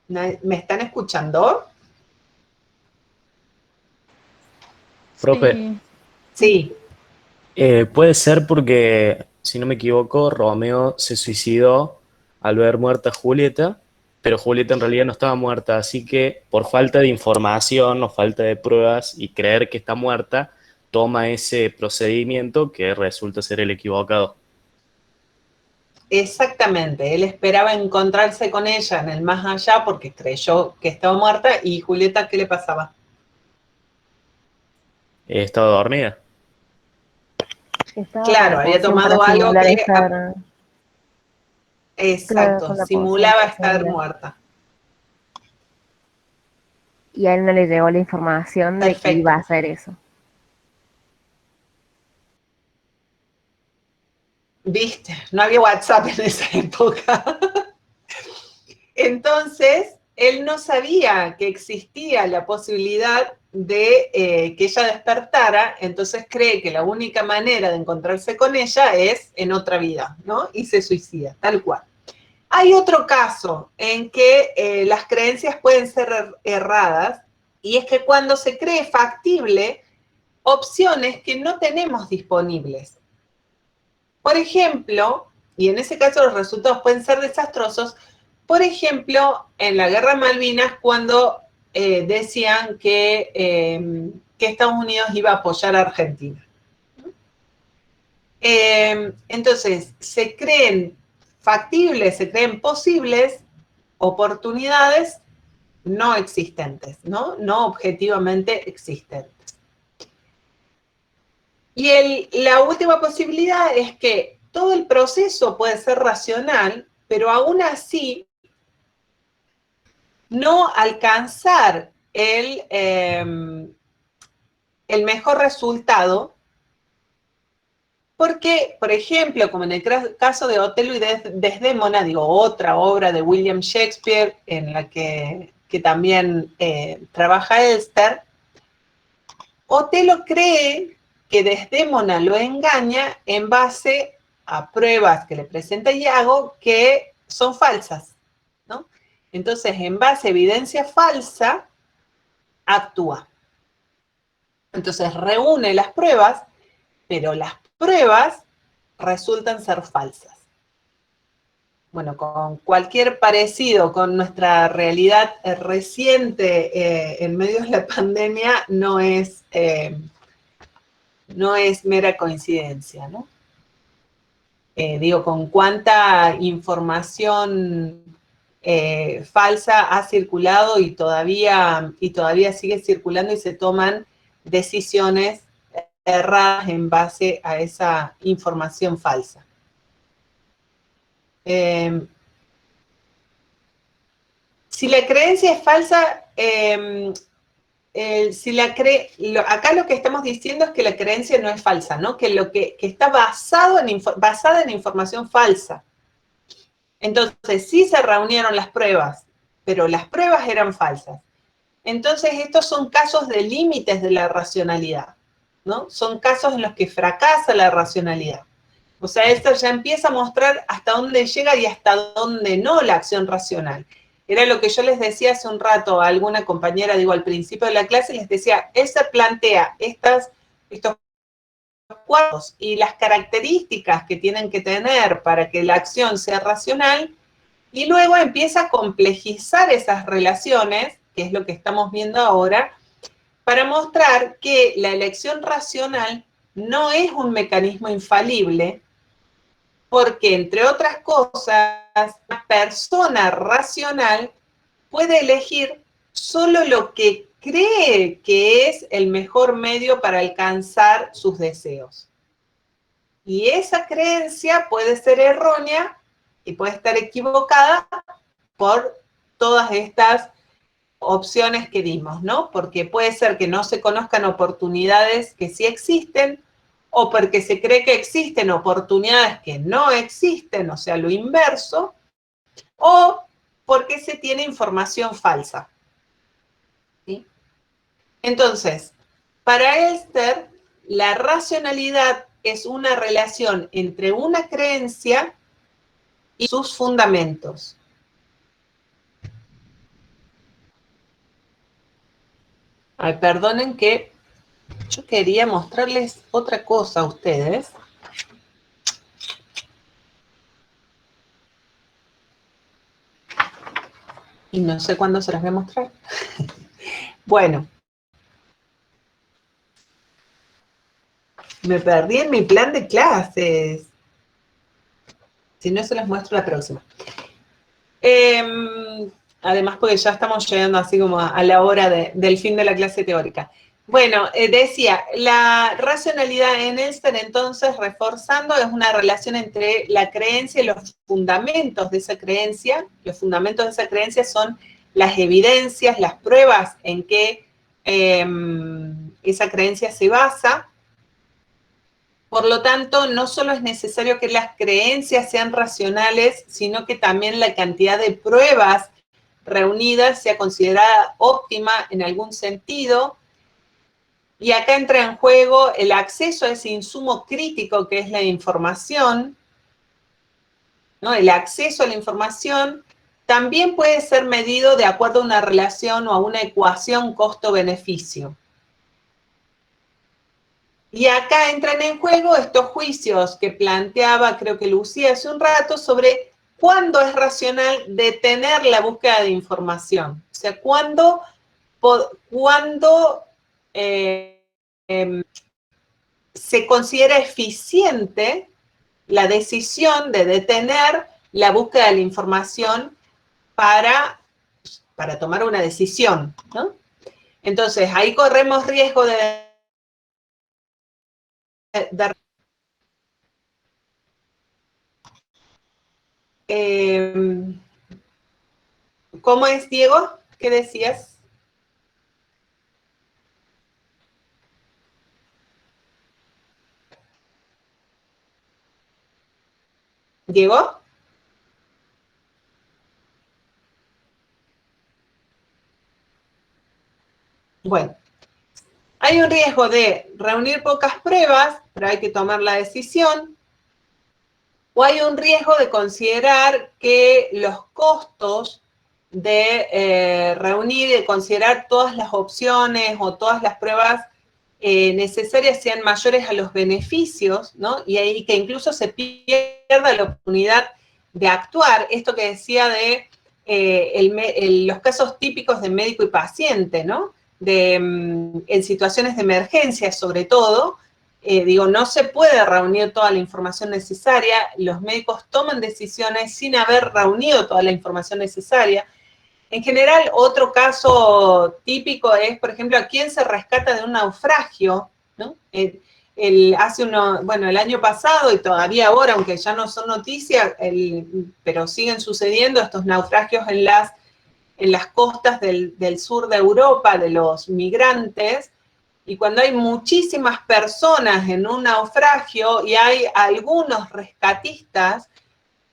¿Me están escuchando? Profe. Sí. Puede ser porque, si no me equivoco, Romeo se suicidó al ver muerta a Julieta, pero Julieta en realidad no estaba muerta, así que por falta de información o falta de pruebas y creer que está muerta, toma ese procedimiento que resulta ser el equivocado. Exactamente, él esperaba encontrarse con ella en el más allá porque creyó que estaba muerta. ¿Y Julieta qué le pasaba? Estaba dormida. Claro, había tomado algo que... Estar... Exacto, claro, simulaba estar muerta. Y a él no le llegó la información de que iba a hacer eso. Viste, no había WhatsApp en esa época. Entonces, él no sabía que existía la posibilidad de que ella despertara, entonces cree que la única manera de encontrarse con ella es en otra vida, ¿no? Y se suicida, tal cual. Hay otro caso en que las creencias pueden ser erradas, y es que cuando se cree factible opciones que no tenemos disponibles. Por ejemplo, y en ese caso los resultados pueden ser desastrosos, por ejemplo, en la Guerra de Malvinas, cuando decían que Estados Unidos iba a apoyar a Argentina. Entonces, se creen factibles, se creen posibles oportunidades no existentes, ¿no? No objetivamente existentes. Y la última posibilidad es que todo el proceso puede ser racional, pero aún así no alcanzar el mejor resultado, porque, por ejemplo, como en el caso de Otelo y Desdémona, digo, otra obra de William Shakespeare en la que también trabaja Elster, Otelo cree que Desdémona lo engaña en base a pruebas que le presenta Iago que son falsas, ¿no? Entonces, en base a evidencia falsa, actúa. Entonces, reúne las pruebas, pero las pruebas resultan ser falsas. Bueno, con cualquier parecido con nuestra realidad reciente en medio de la pandemia no es mera coincidencia, ¿no? Digo, con cuánta información falsa ha circulado y todavía sigue circulando y se toman decisiones erradas en base a esa información falsa. Si la creencia es falsa, acá lo que estamos diciendo es que la creencia no es falsa, ¿no? Que lo que está basada en información falsa. Entonces, sí se reunieron las pruebas, pero las pruebas eran falsas. Entonces, estos son casos de límites de la racionalidad, ¿no? Son casos en los que fracasa la racionalidad. O sea, esto ya empieza a mostrar hasta dónde llega y hasta dónde no la acción racional. Era lo que yo les decía hace un rato a alguna compañera, digo, al principio de la clase, les decía, ella plantea estos cuadros y las características que tienen que tener para que la acción sea racional, y luego empieza a complejizar esas relaciones, que es lo que estamos viendo ahora, para mostrar que la elección racional no es un mecanismo infalible, porque, entre otras cosas, una persona racional puede elegir solo lo que cree que es el mejor medio para alcanzar sus deseos. Y esa creencia puede ser errónea y puede estar equivocada por todas estas opciones que dimos, ¿no? Porque puede ser que no se conozcan oportunidades que sí existen, o porque se cree que existen oportunidades que no existen, o sea, lo inverso, o porque se tiene información falsa. ¿Sí? Entonces, para Elster, la racionalidad es una relación entre una creencia y sus fundamentos. Ay, perdonen que yo quería mostrarles otra cosa a ustedes. Y no sé cuándo se las voy a mostrar. Bueno. Me perdí en mi plan de clases. Si no, se las muestro la próxima. Además, porque ya estamos llegando así como a la hora del fin de la clase teórica. Bueno, decía, la racionalidad en Elster, entonces, reforzando, es una relación entre la creencia y los fundamentos de esa creencia. Los fundamentos de esa creencia son las evidencias, las pruebas en que esa creencia se basa. Por lo tanto, no solo es necesario que las creencias sean racionales, sino que también la cantidad de pruebas reunidas sea considerada óptima en algún sentido. Y acá entra en juego el acceso a ese insumo crítico que es la información, ¿no? El acceso a la información también puede ser medido de acuerdo a una relación o a una ecuación costo-beneficio. Y acá entran en juego estos juicios que planteaba, creo que Lucía hace un rato, sobre cuándo es racional detener la búsqueda de información. O sea, cuándo se considera eficiente la decisión de detener la búsqueda de la información para tomar una decisión, ¿no? Entonces, ahí corremos riesgo de ¿Cómo es, Diego? ¿Qué decías? ¿Diego? Bueno, hay un riesgo de reunir pocas pruebas, pero hay que tomar la decisión, o hay un riesgo de considerar que los costos de reunir y de considerar todas las opciones o todas las pruebas necesarias sean mayores a los beneficios, ¿no? Y ahí que incluso se pierda la oportunidad de actuar, esto que decía de los casos típicos de médico y paciente, ¿no? En situaciones de emergencia, sobre todo, no se puede reunir toda la información necesaria, los médicos toman decisiones sin haber reunido toda la información necesaria. En general, otro caso típico es, por ejemplo, a quién se rescata de un naufragio, ¿no? El año pasado y todavía ahora, aunque ya no son noticias, pero siguen sucediendo estos naufragios en las costas del sur de Europa, de los migrantes, y cuando hay muchísimas personas en un naufragio y hay algunos rescatistas,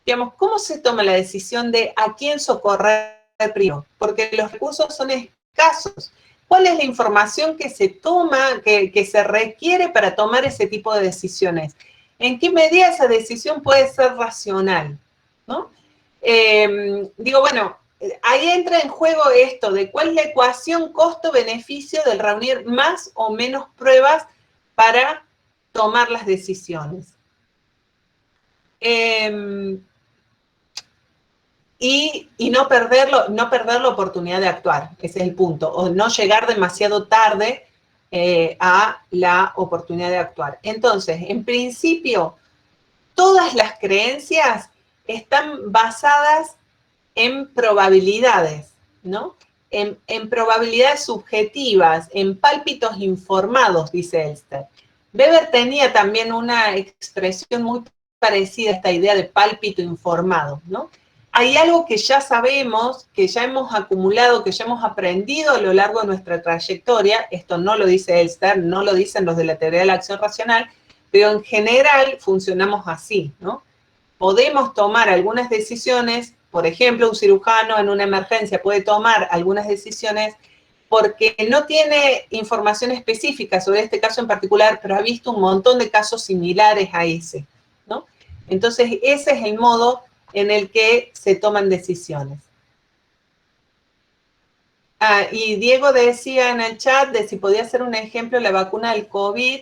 digamos, ¿cómo se toma la decisión de a quién socorrer primero? Porque los recursos son escasos. ¿Cuál es la información que se toma, que se requiere para tomar ese tipo de decisiones? ¿En qué medida esa decisión puede ser racional? ¿No? Ahí entra en juego esto de cuál es la ecuación costo-beneficio del reunir más o menos pruebas para tomar las decisiones. Y no perder la oportunidad de actuar, ese es el punto, o no llegar demasiado tarde a la oportunidad de actuar. Entonces, en principio, todas las creencias están basadas en probabilidades, ¿no? En probabilidades subjetivas, en pálpitos informados, dice Elster. Weber tenía también una expresión muy parecida a esta idea de pálpito informado, ¿no? Hay algo que ya sabemos, que ya hemos acumulado, que ya hemos aprendido a lo largo de nuestra trayectoria, esto no lo dice Elster, no lo dicen los de la teoría de la acción racional, pero en general funcionamos así, ¿no? Podemos tomar algunas decisiones, por ejemplo, un cirujano en una emergencia puede tomar algunas decisiones porque no tiene información específica sobre este caso en particular, pero ha visto un montón de casos similares a ese, ¿no? Entonces, ese es el modo en el que se toman decisiones. Y Diego decía en el chat de si podía ser un ejemplo la vacuna del COVID.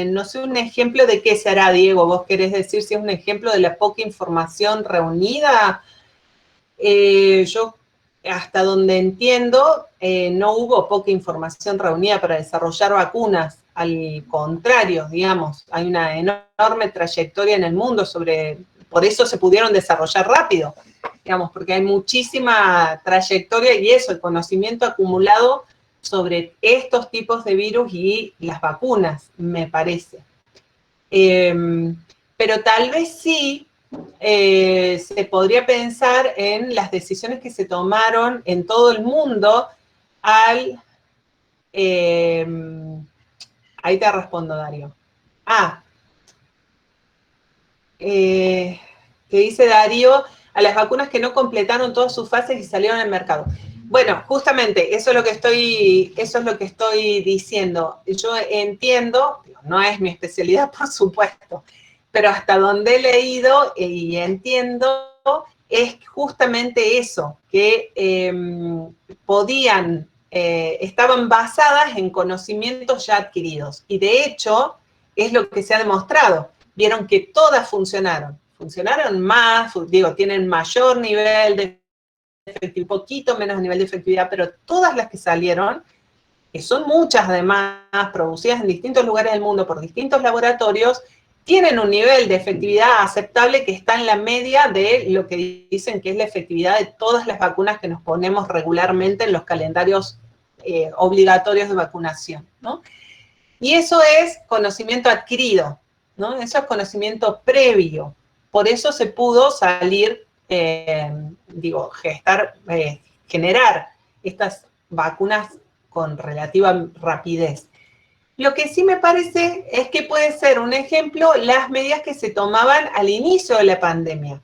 No sé un ejemplo de qué será, Diego. ¿Vos querés decir si es un ejemplo de la poca información reunida? Yo, hasta donde entiendo, no hubo poca información reunida para desarrollar vacunas. Al contrario, digamos, hay una enorme trayectoria en el mundo por eso se pudieron desarrollar rápido, digamos, porque hay muchísima trayectoria y eso, el conocimiento acumulado sobre estos tipos de virus y las vacunas, me parece. Pero tal vez sí se podría pensar en las decisiones que se tomaron en todo el mundo ahí te respondo, Darío. Que dice Darío, a las vacunas que no completaron todas sus fases y salieron al mercado. Bueno, justamente, eso es lo que estoy diciendo. Yo entiendo, no es mi especialidad, por supuesto, pero hasta donde he leído y entiendo, es justamente eso, que estaban basadas en conocimientos ya adquiridos. Y de hecho, es lo que se ha demostrado. Vieron que todas funcionaron más, tienen mayor nivel de efectividad, poquito menos nivel de efectividad, pero todas las que salieron, que son muchas además, producidas en distintos lugares del mundo por distintos laboratorios, tienen un nivel de efectividad aceptable que está en la media de lo que dicen que es la efectividad de todas las vacunas que nos ponemos regularmente en los calendarios obligatorios de vacunación, ¿no? Y eso es conocimiento adquirido, ¿no? Eso es conocimiento previo. Por eso se pudo salir generar estas vacunas con relativa rapidez. Lo que sí me parece es que puede ser un ejemplo las medidas que se tomaban al inicio de la pandemia.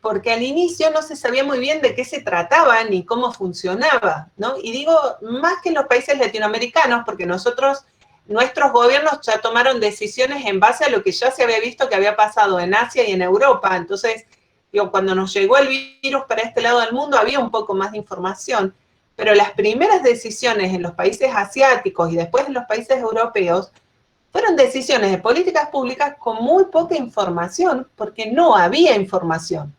Porque al inicio no se sabía muy bien de qué se trataba ni cómo funcionaba, ¿no? Y digo, más que en los países latinoamericanos, porque nuestros gobiernos ya tomaron decisiones en base a lo que ya se había visto que había pasado en Asia y en Europa. Entonces, digo, cuando nos llegó el virus para este lado del mundo había un poco más de información, pero las primeras decisiones en los países asiáticos y después en los países europeos fueron decisiones de políticas públicas con muy poca información, porque no había información.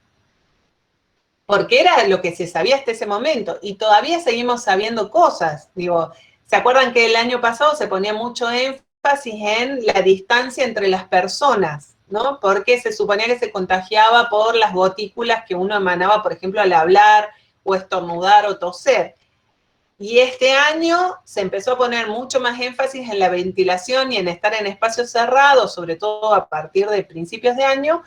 Porque era lo que se sabía hasta ese momento, y todavía seguimos sabiendo cosas. Digo, ¿se acuerdan que el año pasado se ponía mucho énfasis en la distancia entre las personas, ¿no? Porque se suponía que se contagiaba por las gotículas que uno emanaba, por ejemplo, al hablar, o estornudar, o toser. Y este año se empezó a poner mucho más énfasis en la ventilación y en estar en espacios cerrados, sobre todo a partir de principios de año,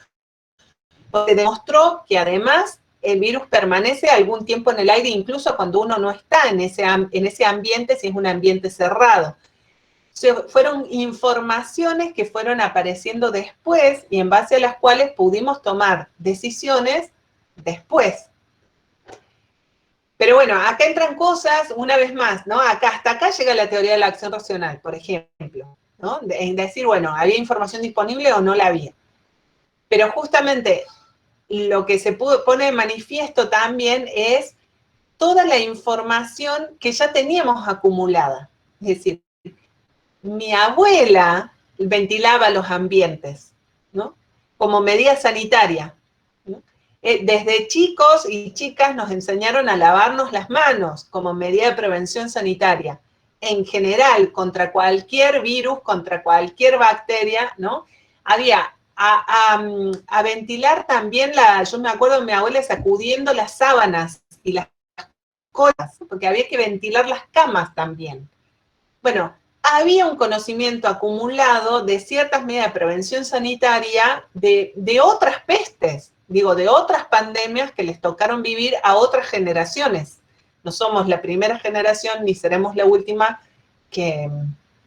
porque demostró que además el virus permanece algún tiempo en el aire, incluso cuando uno no está en ese ambiente, si es un ambiente cerrado. Fueron informaciones que fueron apareciendo después y en base a las cuales pudimos tomar decisiones después. Pero bueno, acá entran cosas, una vez más, ¿no? Hasta acá llega la teoría de la acción racional, por ejemplo, ¿no? En decir, bueno, ¿había información disponible o no la había? Pero justamente lo que se pone de manifiesto también es toda la información que ya teníamos acumulada. Es decir, mi abuela ventilaba los ambientes, ¿no? Como medida sanitaria. Desde chicos y chicas nos enseñaron a lavarnos las manos como medida de prevención sanitaria. En general, contra cualquier virus, contra cualquier bacteria, ¿no? Había a ventilar también, yo me acuerdo de mi abuela sacudiendo las sábanas y las colas, porque había que ventilar las camas también. Bueno, había un conocimiento acumulado de ciertas medidas de prevención sanitaria de otras pestes, digo, de otras pandemias que les tocaron vivir a otras generaciones. No somos la primera generación ni seremos la última que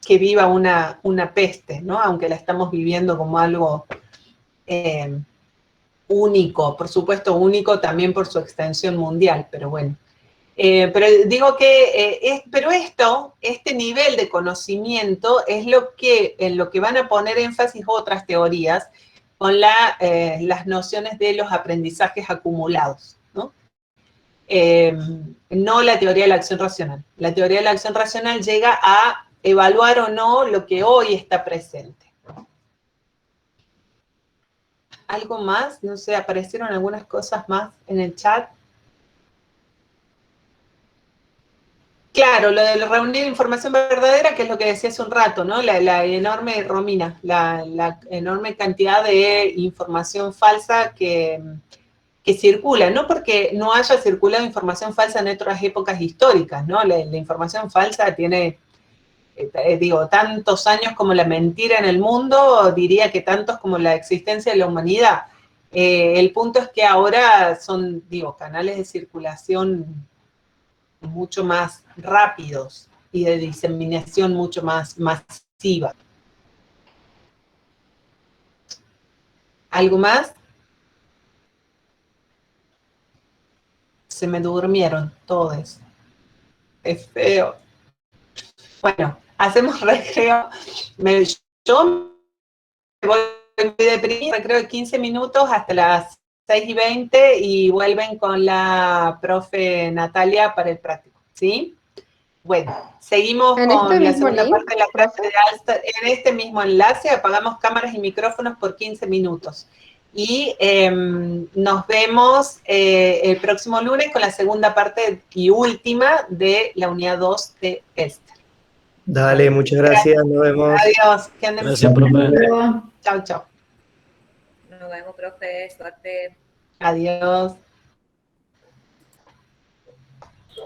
viva una peste, ¿no? Aunque la estamos viviendo como algo único, por supuesto único también por su extensión mundial, pero bueno. Pero digo que, pero este nivel de conocimiento es en lo que van a poner énfasis otras teorías con las nociones de los aprendizajes acumulados, ¿no? No la teoría de la acción racional. La teoría de la acción racional llega a evaluar o no lo que hoy está presente. ¿Algo más? No sé, aparecieron algunas cosas más en el chat. Claro, lo de reunir información verdadera, que es lo que decía hace un rato, ¿no? La enorme, Romina, la enorme cantidad de información falsa que circula, no porque no haya circulado información falsa en otras épocas históricas, ¿no? La información falsa tiene, digo, tantos años como la mentira en el mundo, diría que tantos como la existencia de la humanidad. El punto es que ahora son, digo, canales de circulación mucho más rápidos y de diseminación mucho más masiva. ¿Algo más? Se me durmieron todos. Es feo. Bueno, hacemos recreo. Yo me voy de primer recreo de 15 minutos hasta las 6:20 y vuelven con la profe Natalia para el práctico, ¿sí? Bueno, seguimos con la segunda parte de la clase de Alstom. En este mismo enlace apagamos cámaras y micrófonos por 15 minutos. Y nos vemos el próximo lunes con la segunda parte y última de la unidad 2 de Esther. Dale, muchas gracias, nos vemos. Adiós, que anden Gracias, bien. profe. Chao, chao. Nos vemos, profe, suerte. Adiós.